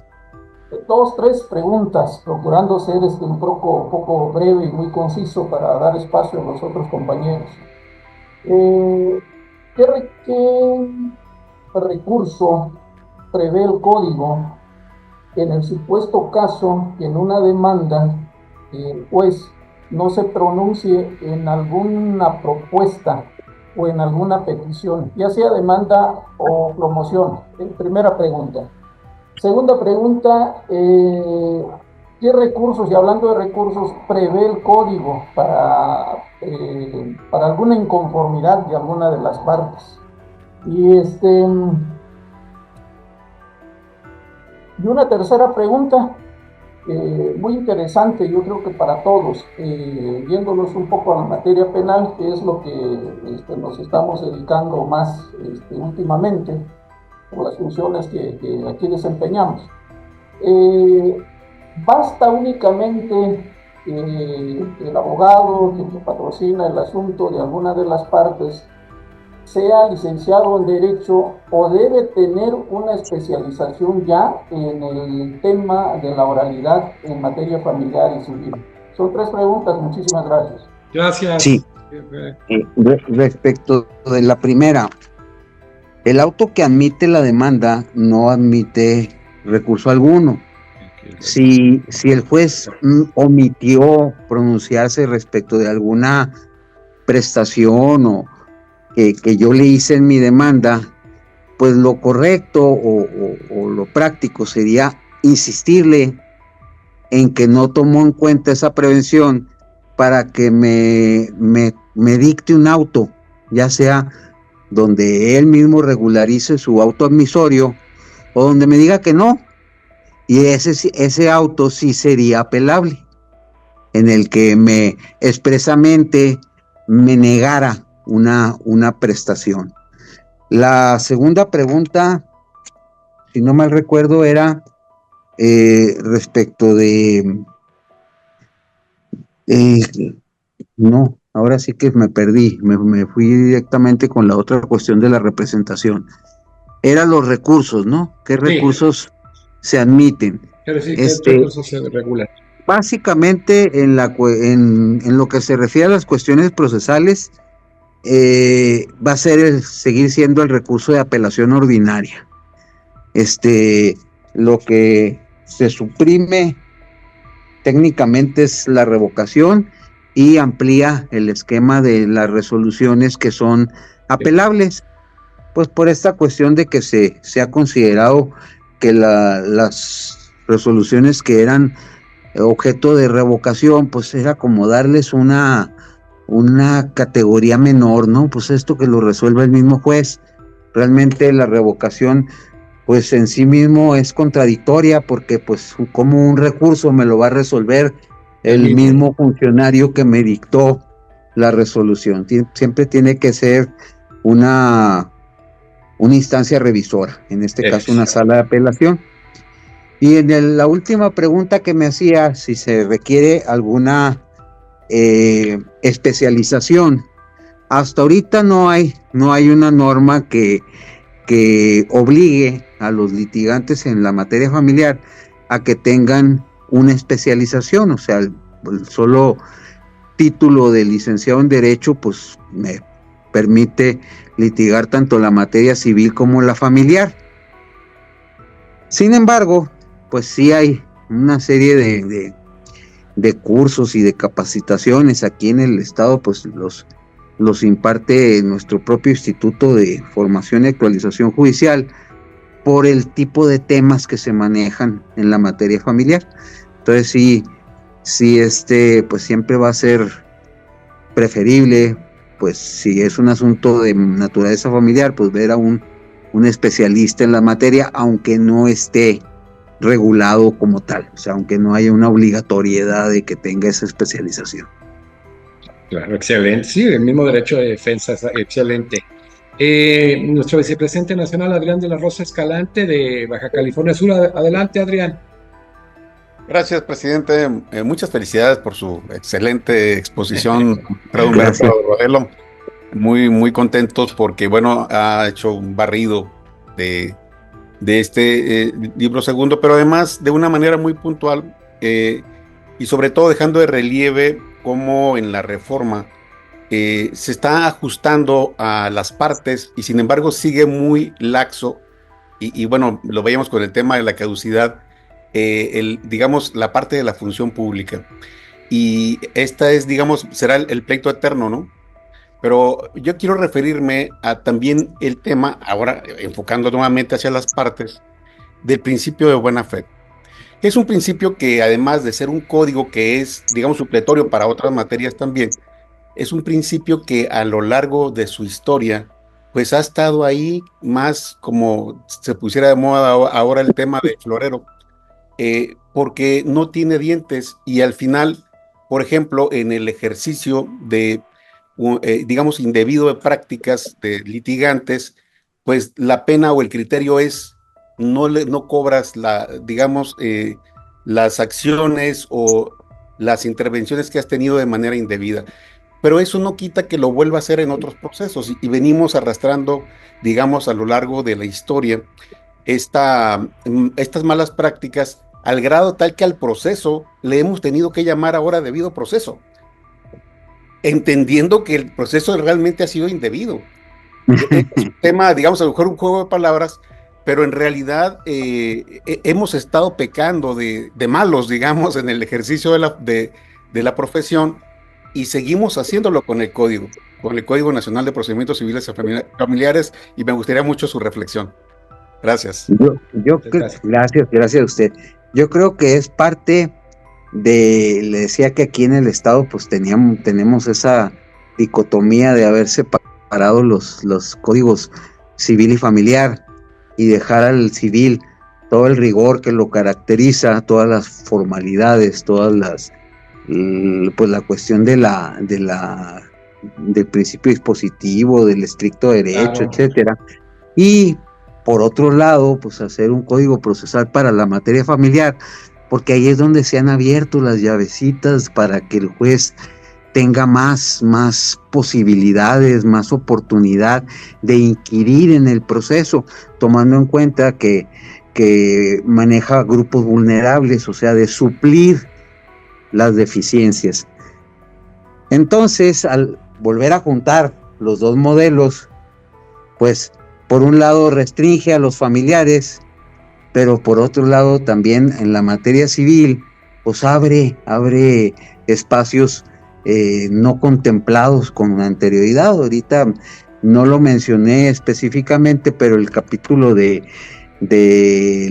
2, 3 preguntas, procurando ser un poco breve y muy conciso para dar espacio a los otros compañeros. ¿Qué recurso prevé el código en el supuesto caso que en una demanda el juez no se pronuncie en alguna propuesta o en alguna petición, ya sea demanda o promoción? Primera pregunta. Segunda pregunta, ¿qué recursos, y hablando de recursos, prevé el código para alguna inconformidad de alguna de las partes? Y una tercera pregunta, muy interesante, yo creo que para todos, viéndonos un poco a la materia penal, que es lo que nos estamos dedicando más últimamente, por las funciones que aquí desempeñamos. Basta únicamente el abogado que patrocina el asunto de alguna de las partes sea licenciado en Derecho, o debe tener una especialización ya en el tema de la oralidad en materia familiar y civil. Son 3 preguntas, muchísimas gracias. Gracias. Sí. Respecto de la primera, el auto que admite la demanda no admite recurso alguno. Si el juez omitió pronunciarse respecto de alguna prestación o que yo le hice en mi demanda, pues lo correcto o lo práctico sería insistirle en que no tomó en cuenta esa prevención para que me dicte un auto, ya sea donde él mismo regularice su auto admisorio o donde me diga que no, y ese auto sí sería apelable, en el que me expresamente me negara una prestación. La segunda pregunta, si no mal recuerdo, era respecto de no, ahora sí que me perdí, me fui directamente con la otra cuestión de la representación. Eran los recursos, ¿no? ¿Qué recursos se admiten? Quiero decir, ¿qué recursos se regulan? Básicamente en lo que se refiere a las cuestiones procesales, va a ser seguir siendo el recurso de apelación ordinaria. Lo que se suprime técnicamente es la revocación y amplía el esquema de las resoluciones que son apelables, pues por esta cuestión de que se ha considerado que las resoluciones que eran objeto de revocación, pues era como darles una categoría menor, ¿no? Pues esto que lo resuelve el mismo juez. Realmente la revocación, pues en sí mismo es contradictoria, porque pues como un recurso me lo va a resolver el mismo funcionario que me dictó la resolución. Siempre tiene que ser una instancia revisora, en este caso una sala de apelación. Y en la última pregunta que me hacía, si se requiere alguna especialización, hasta ahorita no hay una norma que obligue a los litigantes en la materia familiar a que tengan una especialización. O sea, el solo título de licenciado en Derecho pues me permite litigar tanto la materia civil como la familiar. Sin embargo, pues sí hay una serie de cursos y de capacitaciones aquí en el estado, pues los imparte nuestro propio Instituto de Formación y Actualización Judicial, por el tipo de temas que se manejan en la materia familiar. Entonces sí, pues siempre va a ser preferible, pues si es un asunto de naturaleza familiar, pues ver a un especialista en la materia, aunque no esté regulado como tal, o sea, aunque no haya una obligatoriedad de que tenga esa especialización. Claro, excelente. Sí, el mismo derecho de defensa, excelente. Nuestro vicepresidente nacional, Adrián de la Rosa Escalante, de Baja California Sur. Adelante, Adrián. Gracias, presidente. Muchas felicidades por su excelente exposición, Humberto Rodelo. Muy, muy contentos porque, bueno, ha hecho un barrido de este libro segundo, pero además de una manera muy puntual, y sobre todo dejando de relieve cómo en la reforma se está ajustando a las partes y sin embargo sigue muy laxo, y bueno, lo veíamos con el tema de la caducidad, digamos, la parte de la función pública. Y esta es, digamos, será el pleito eterno, ¿no? Pero yo quiero referirme a también el tema, ahora enfocando nuevamente hacia las partes, del principio de buena fe. Es un principio que, además de ser un código que es, digamos, supletorio para otras materias también, es un principio que a lo largo de su historia, pues ha estado ahí más como se pusiera de moda ahora el tema de florero, porque no tiene dientes y al final, por ejemplo, en el ejercicio de, digamos, indebido de prácticas de litigantes, pues la pena o el criterio es no cobras digamos, las acciones o las intervenciones que has tenido de manera indebida. Pero eso no quita que lo vuelva a hacer en otros procesos y venimos arrastrando, digamos, a lo largo de la historia estas malas prácticas al grado tal que al proceso le hemos tenido que llamar ahora debido proceso, entendiendo que el proceso realmente ha sido indebido. Es un tema, digamos, a lo mejor un juego de palabras, pero en realidad hemos estado pecando de malos, digamos, en el ejercicio de la profesión y seguimos haciéndolo con el Código Nacional de Procedimientos Civiles y Familiares, y me gustaría mucho su reflexión. Gracias. Gracias a usted. Yo creo que es parte le decía que aquí en el estado pues tenemos esa dicotomía de haber separado los códigos civil y familiar y dejar al civil todo el rigor que lo caracteriza, todas las formalidades, pues la cuestión del principio dispositivo, del estricto derecho, etcétera, y por otro lado, pues hacer un código procesal para la materia familiar, porque ahí es donde se han abierto las llavecitas para que el juez tenga más posibilidades, más oportunidad de inquirir en el proceso, tomando en cuenta que maneja grupos vulnerables, o sea, de suplir las deficiencias. Entonces, al volver a juntar los dos modelos, pues por un lado restringe a los familiares, pero por otro lado también en la materia civil, pues abre espacios no contemplados con anterioridad. Ahorita no lo mencioné específicamente, pero el capítulo de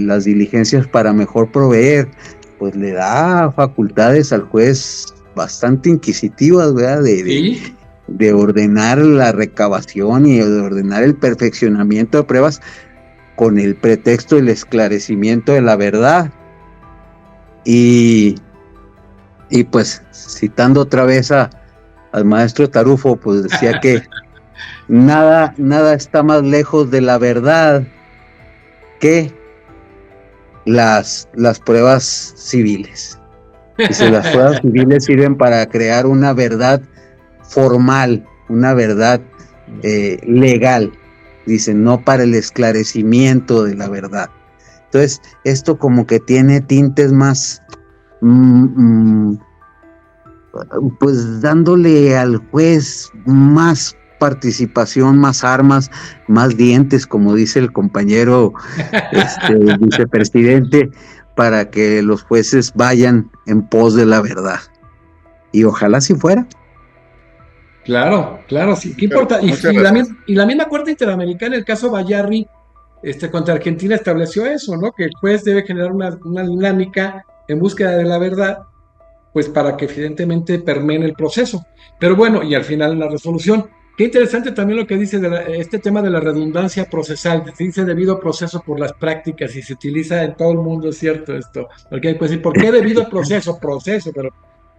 las diligencias para mejor proveer, pues le da facultades al juez bastante inquisitivas, ¿verdad? De ordenar la recabación y de ordenar el perfeccionamiento de pruebas con el pretexto del esclarecimiento de la verdad. Y pues citando otra vez al maestro Tarufo, pues decía que nada está más lejos de la verdad que las pruebas civiles. Dice, las pruebas civiles sirven para crear una verdad formal, una verdad legal, dice, no para el esclarecimiento de la verdad. Entonces, esto como que tiene tintes más, pues dándole al juez más participación, más armas, más dientes, como dice el compañero vicepresidente, para que los jueces vayan en pos de la verdad. Y ojalá si fuera. Claro, sí, ¿qué importa? Y la misma Corte Interamericana, el caso Bayarri, contra Argentina estableció eso, ¿no? Que el juez debe generar una dinámica en búsqueda de la verdad, pues para que evidentemente permee el proceso. Pero bueno, y al final la resolución. Qué interesante también lo que dice este tema de la redundancia procesal. Se dice debido proceso por las prácticas y se utiliza en todo el mundo, es cierto esto. Porque pues, ¿por qué debido proceso? Proceso, pero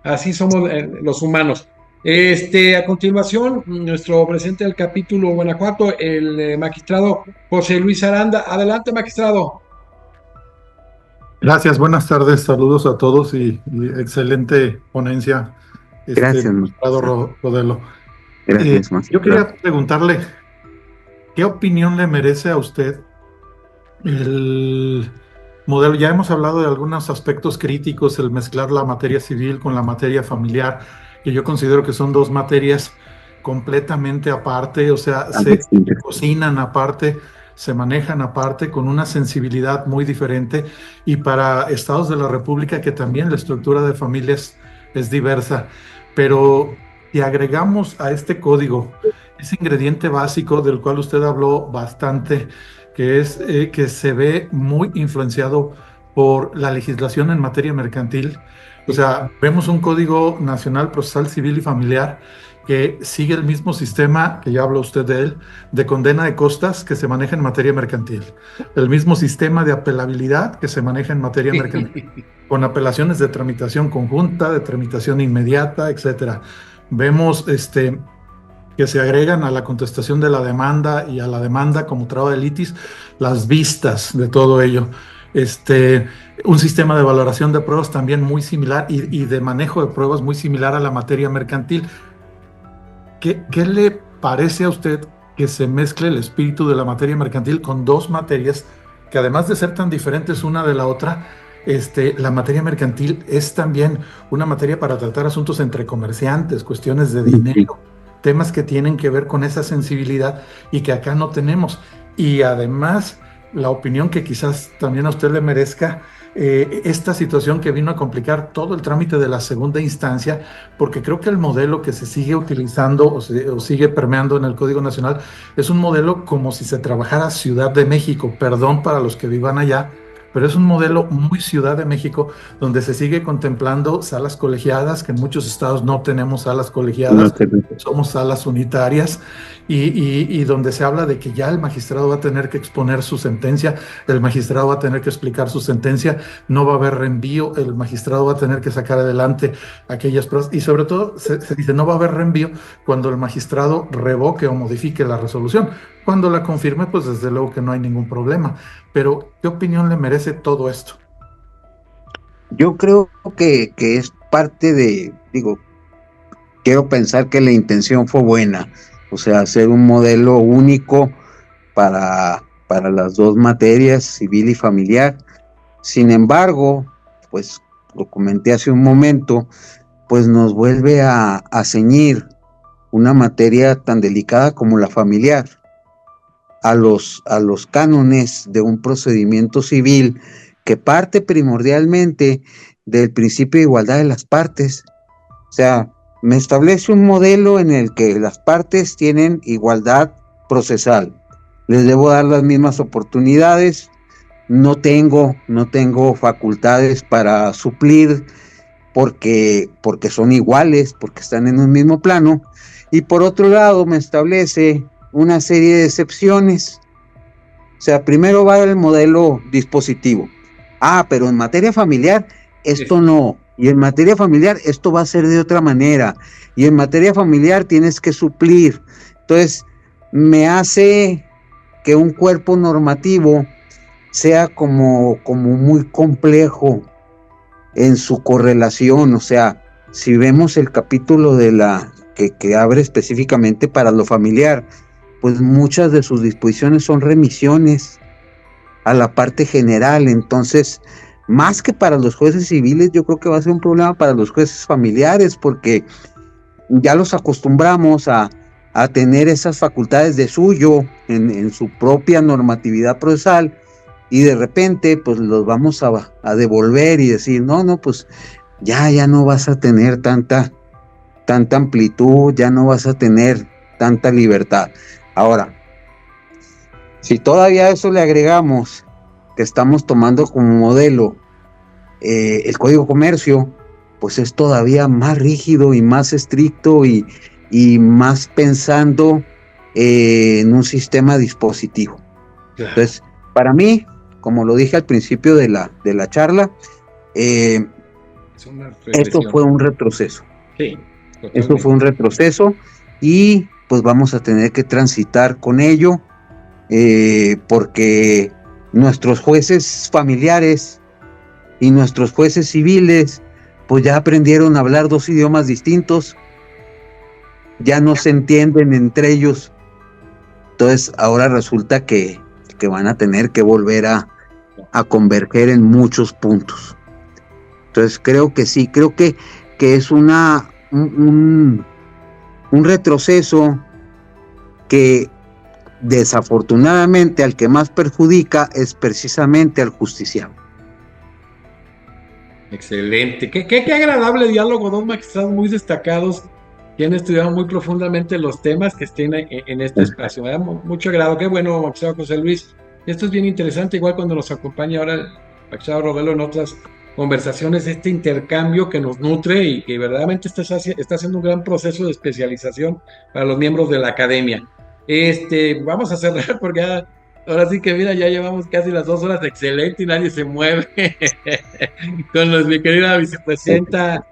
así somos los humanos. A continuación, nuestro presidente del capítulo Guanajuato, el magistrado José Luis Aranda. Adelante, magistrado. Gracias, buenas tardes, saludos a todos y excelente ponencia. Gracias, magistrado Rodelo. Gracias, yo quería preguntarle, ¿qué opinión le merece a usted el modelo? Ya hemos hablado de algunos aspectos críticos, el mezclar la materia civil con la materia familiar, que yo considero que son dos materias completamente aparte, o sea, se cocinan aparte, se manejan aparte, con una sensibilidad muy diferente, y para estados de la República que también la estructura de familias es diversa, pero si agregamos a este código ese ingrediente básico del cual usted habló bastante, que es que se ve muy influenciado por la legislación en materia mercantil. O sea, vemos un Código Nacional Procesal Civil y Familiar que sigue el mismo sistema, que ya habló usted de él, de condena de costas que se maneja en materia mercantil. El mismo sistema de apelabilidad que se maneja en materia mercantil, con apelaciones de tramitación conjunta, de tramitación inmediata, etcétera. Vemos que se agregan a la contestación de la demanda y a la demanda como traba de litis las vistas de todo ello. Un sistema de valoración de pruebas también muy similar y de manejo de pruebas muy similar a la materia mercantil. ¿Qué le parece a usted que se mezcle el espíritu de la materia mercantil con dos materias que, además de ser tan diferentes una de la otra, la materia mercantil es también una materia para tratar asuntos entre comerciantes, cuestiones de dinero, temas que tienen que ver con esa sensibilidad y que acá no tenemos? Y además, la opinión que quizás también a usted le merezca, esta situación que vino a complicar todo el trámite de la segunda instancia, porque creo que el modelo que se sigue utilizando o sigue permeando en el Código Nacional es un modelo como si se trabajara Ciudad de México, perdón para los que vivan allá, pero es un modelo muy Ciudad de México, donde se sigue contemplando salas colegiadas, que en muchos estados no tenemos salas colegiadas, somos salas unitarias, y donde se habla de que ya el magistrado va a tener que exponer su sentencia, el magistrado va a tener que explicar su sentencia, no va a haber reenvío, el magistrado va a tener que sacar adelante aquellas pruebas, y sobre todo se dice no va a haber reenvío cuando el magistrado revoque o modifique la resolución. Cuando la confirme, pues desde luego que no hay ningún problema. Pero, ¿qué opinión le merece todo esto? Yo creo que es parte de, quiero pensar que la intención fue buena, o sea, hacer un modelo único para las dos materias, civil y familiar. Sin embargo, pues lo comenté hace un momento, pues nos vuelve a ceñir una materia tan delicada como la familiar a los cánones de un procedimiento civil que parte primordialmente del principio de igualdad de las partes. O sea, me establece un modelo en el que las partes tienen igualdad procesal. Les debo dar las mismas oportunidades, no tengo facultades para suplir porque son iguales, porque están en un mismo plano. Y por otro lado me establece una serie de excepciones. O sea, primero va el modelo dispositivo. Pero en materia familiar esto no, y en materia familiar esto va a ser de otra manera, y en materia familiar tienes que suplir. Entonces, me hace que un cuerpo normativo sea como muy complejo en su correlación. O sea, si vemos el capítulo de que abre específicamente para lo familiar, pues muchas de sus disposiciones son remisiones a la parte general. Entonces, más que para los jueces civiles, yo creo que va a ser un problema para los jueces familiares, porque ya los acostumbramos a tener esas facultades de suyo en su propia normatividad procesal, y de repente pues los vamos a devolver y decir, no, pues ya no vas a tener tanta amplitud, ya no vas a tener tanta libertad. Ahora, si todavía a eso le agregamos que estamos tomando como modelo el Código de Comercio, pues es todavía más rígido y más estricto y más pensando en un sistema dispositivo. Claro. Entonces, para mí, como lo dije al principio de la charla, esto fue un retroceso. Sí, esto fue un retroceso, y pues vamos a tener que transitar con ello, porque nuestros jueces familiares y nuestros jueces civiles pues ya aprendieron a hablar dos idiomas distintos, ya no se entienden entre ellos. Entonces ahora resulta que van a tener que volver a converger en muchos puntos. Entonces creo que sí, creo que es un retroceso que desafortunadamente al que más perjudica es precisamente al justiciable. Excelente, qué agradable diálogo, dos magistrados muy destacados que han estudiado muy profundamente los temas que estén en este espacio. Me da mucho agrado. Qué bueno, magistrado José Luis. Esto es bien interesante, igual cuando nos acompaña ahora el magistrado Rodelo en otras conversaciones, este intercambio que nos nutre y que verdaderamente está haciendo un gran proceso de especialización para los miembros de la academia. Vamos a cerrar porque ahora sí que mira, ya llevamos casi las 2 horas, excelente, y nadie se mueve. Con mi querida vicepresidenta,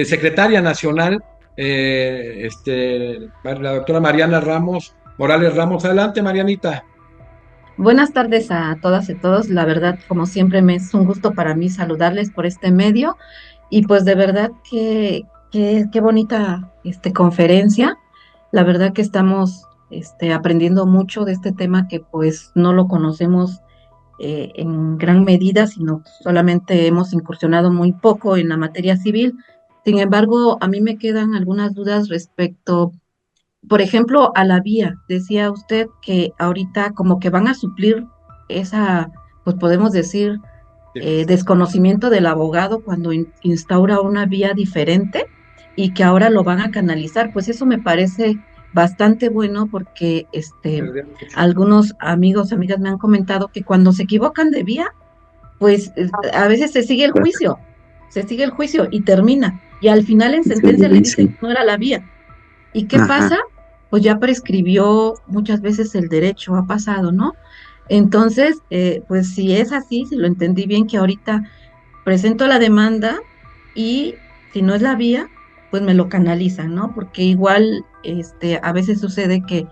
secretaria nacional, la doctora Mariana Morales Ramos. Adelante, Marianita. Buenas tardes a todas y todos. La verdad, como siempre, me es un gusto para mí saludarles por este medio y pues de verdad que qué bonita conferencia. La verdad que estamos aprendiendo mucho de este tema que pues no lo conocemos en gran medida, sino solamente hemos incursionado muy poco en la materia civil. Sin embargo, a mí me quedan algunas dudas respecto, por ejemplo, a la vía. Decía usted que ahorita como que van a suplir esa, pues podemos decir, desconocimiento del abogado cuando instaura una vía diferente y que ahora lo van a canalizar. Pues eso me parece bastante bueno porque algunos amigos, amigas me han comentado que cuando se equivocan de vía, pues a veces se sigue el juicio y termina. Y al final en sentencia le dicen que no era la vía. ¿Y qué pasa? Pues ya prescribió muchas veces el derecho, ha pasado, ¿no? Entonces, pues si es así, si lo entendí bien, que ahorita presento la demanda y si no es la vía, pues me lo canalizan, ¿no? Porque igual a veces sucede que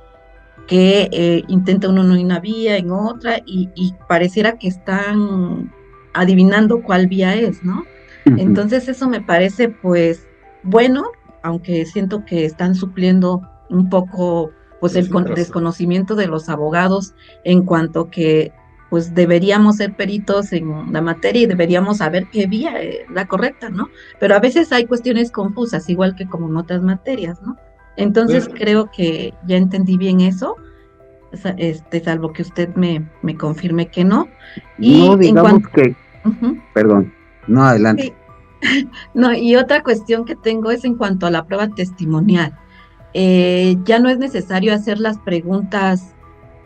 intenta uno en una vía, en otra, y pareciera que están adivinando cuál vía es, ¿no? Entonces eso me parece pues bueno, aunque siento que están supliendo un poco pues el desconocimiento de los abogados en cuanto que pues deberíamos ser peritos en la materia y deberíamos saber qué vía es la correcta, ¿no? Pero a veces hay cuestiones confusas, igual que como en otras materias, ¿no? Entonces creo que ya entendí bien eso, salvo que usted me confirme que no. Y no, digamos que... Perdón, no, adelante. Sí. No, y otra cuestión que tengo es en cuanto a la prueba testimonial. Ya no es necesario hacer las preguntas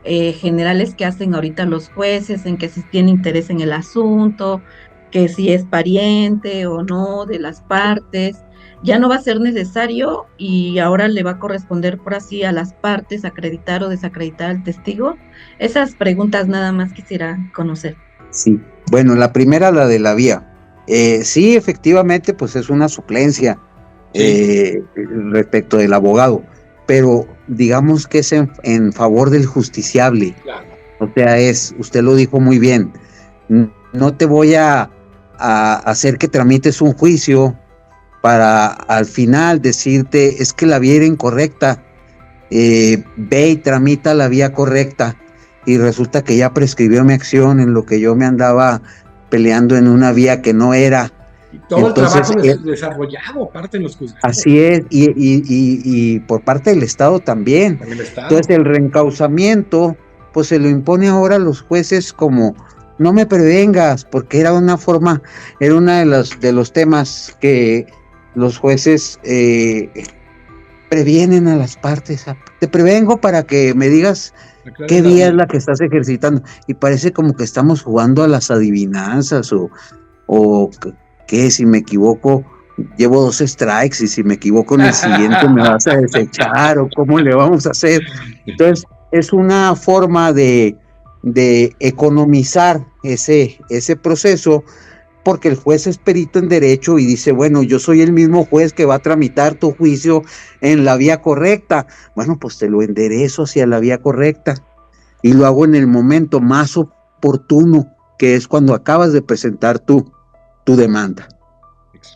generales que hacen ahorita los jueces, en que si tiene interés en el asunto, que si es pariente o no de las partes. Ya no va a ser necesario y ahora le va a corresponder por así a las partes acreditar o desacreditar al testigo. Esas preguntas nada más quisiera conocer. Sí, bueno, la primera, la de la vía. Sí, efectivamente, pues es una suplencia respecto del abogado, pero digamos que es en favor del justiciable. Claro. O sea, usted lo dijo muy bien, no te voy a hacer que tramites un juicio para al final decirte, es que la vía era incorrecta, ve y tramita la vía correcta, y resulta que ya prescribió mi acción en lo que yo me andaba peleando en una vía que no era. Y todo entonces, el trabajo desarrollado, parte de los juzgados. Así es, y por parte del Estado también. Entonces el reencauzamiento, pues se lo impone ahora a los jueces como, no me prevengas, porque era una de los temas que los jueces previenen a las partes. Te prevengo para que me digas qué vía es la que estás ejercitando, y parece como que estamos jugando a las adivinanzas o que si me equivoco llevo 2 strikes y si me equivoco en el siguiente me vas a desechar o cómo le vamos a hacer. Entonces es una forma de economizar ese proceso, porque el juez es perito en derecho y dice, bueno, yo soy el mismo juez que va a tramitar tu juicio en la vía correcta. Bueno, pues te lo enderezo hacia la vía correcta y lo hago en el momento más oportuno, que es cuando acabas de presentar tu demanda.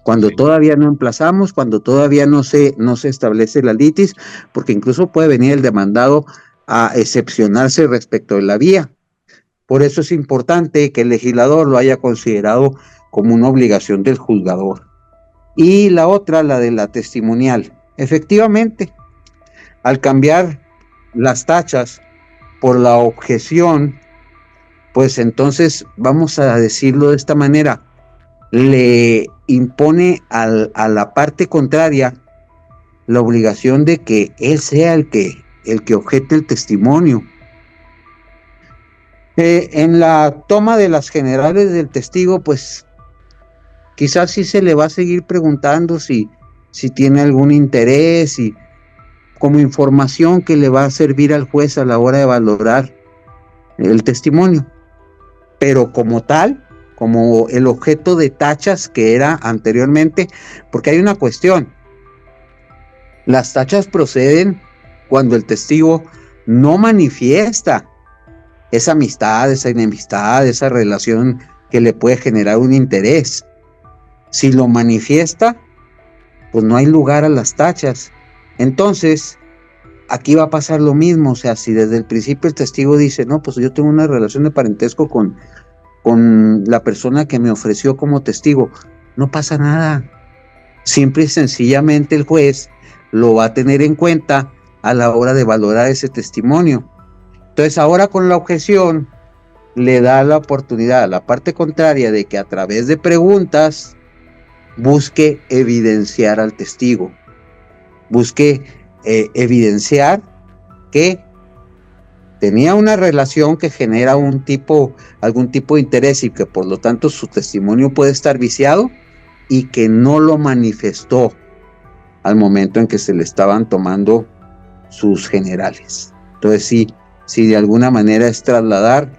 Cuando todavía no emplazamos, cuando todavía no se establece la litis, porque incluso puede venir el demandado a excepcionarse respecto de la vía. Por eso es importante que el legislador lo haya considerado como una obligación del juzgador. Y la otra, la de la testimonial. Efectivamente, al cambiar las tachas por la objeción, pues entonces, vamos a decirlo de esta manera, le impone a la parte contraria la obligación de que él sea el que objete el testimonio. En la toma de las generales del testigo, pues quizás sí se le va a seguir preguntando si tiene algún interés y como información que le va a servir al juez a la hora de valorar el testimonio. Pero como tal, como el objeto de tachas que era anteriormente, porque hay una cuestión. Las tachas proceden cuando el testigo no manifiesta esa amistad, esa enemistad, esa relación que le puede generar un interés. Si lo manifiesta, pues no hay lugar a las tachas. Entonces, aquí va a pasar lo mismo. O sea, si desde el principio el testigo dice, no, pues yo tengo una relación de parentesco con la persona que me ofreció como testigo, no pasa nada. Simple y sencillamente el juez lo va a tener en cuenta a la hora de valorar ese testimonio. Entonces ahora con la objeción le da la oportunidad a la parte contraria de que a través de preguntas busque evidenciar al testigo, busque evidenciar que tenía una relación que genera algún tipo de interés y que por lo tanto su testimonio puede estar viciado y que no lo manifestó al momento en que se le estaban tomando sus generales. Entonces sí de alguna manera es trasladar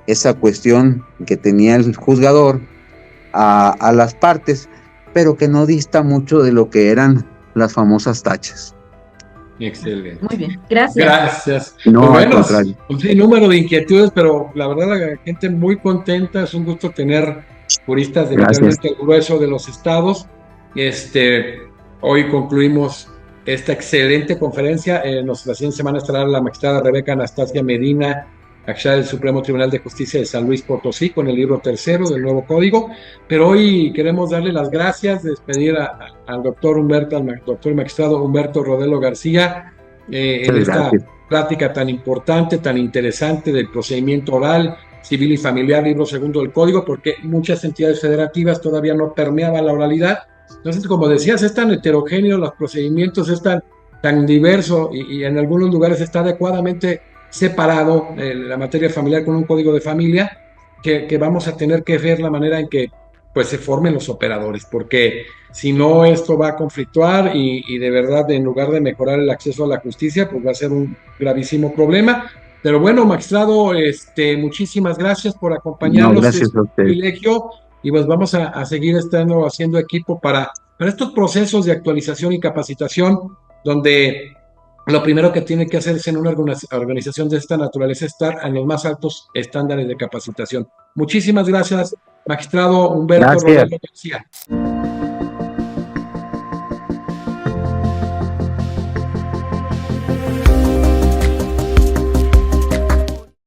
esa cuestión que tenía el juzgador a las partes, pero que no dista mucho de lo que eran las famosas tachas. Excelente. Muy bien, gracias. Gracias. No, Pues al bueno, contrario. un sinnúmero de inquietudes, pero la verdad la gente muy contenta. Es un gusto tener juristas de realmente el grueso de los estados. Hoy concluimos esta excelente conferencia. La siguiente semana estará la magistrada Rebeca Anastasia Medina, actual del Supremo Tribunal de Justicia de San Luis Potosí, con el libro tercero del nuevo código. Pero hoy queremos darle las gracias, despedir al doctor magistrado Humberto Rodelo García en esta plática tan importante, tan interesante del procedimiento oral, civil y familiar, libro segundo del código, porque muchas entidades federativas todavía no permeaban la oralidad. Entonces, como decías, es tan heterogéneo, los procedimientos es tan diverso y en algunos lugares está adecuadamente separado la materia familiar con un código de familia, que vamos a tener que ver la manera en que pues se formen los operadores, porque si no esto va a conflictuar y de verdad en lugar de mejorar el acceso a la justicia, pues va a ser un gravísimo problema. Pero bueno, magistrado, muchísimas gracias por acompañarnos. No, gracias es un privilegio y pues vamos a seguir haciendo equipo para estos procesos de actualización y capacitación, donde lo primero que tiene que hacerse en una organización de esta naturaleza es estar en los más altos estándares de capacitación. Muchísimas gracias, magistrado Humberto Rodelo García.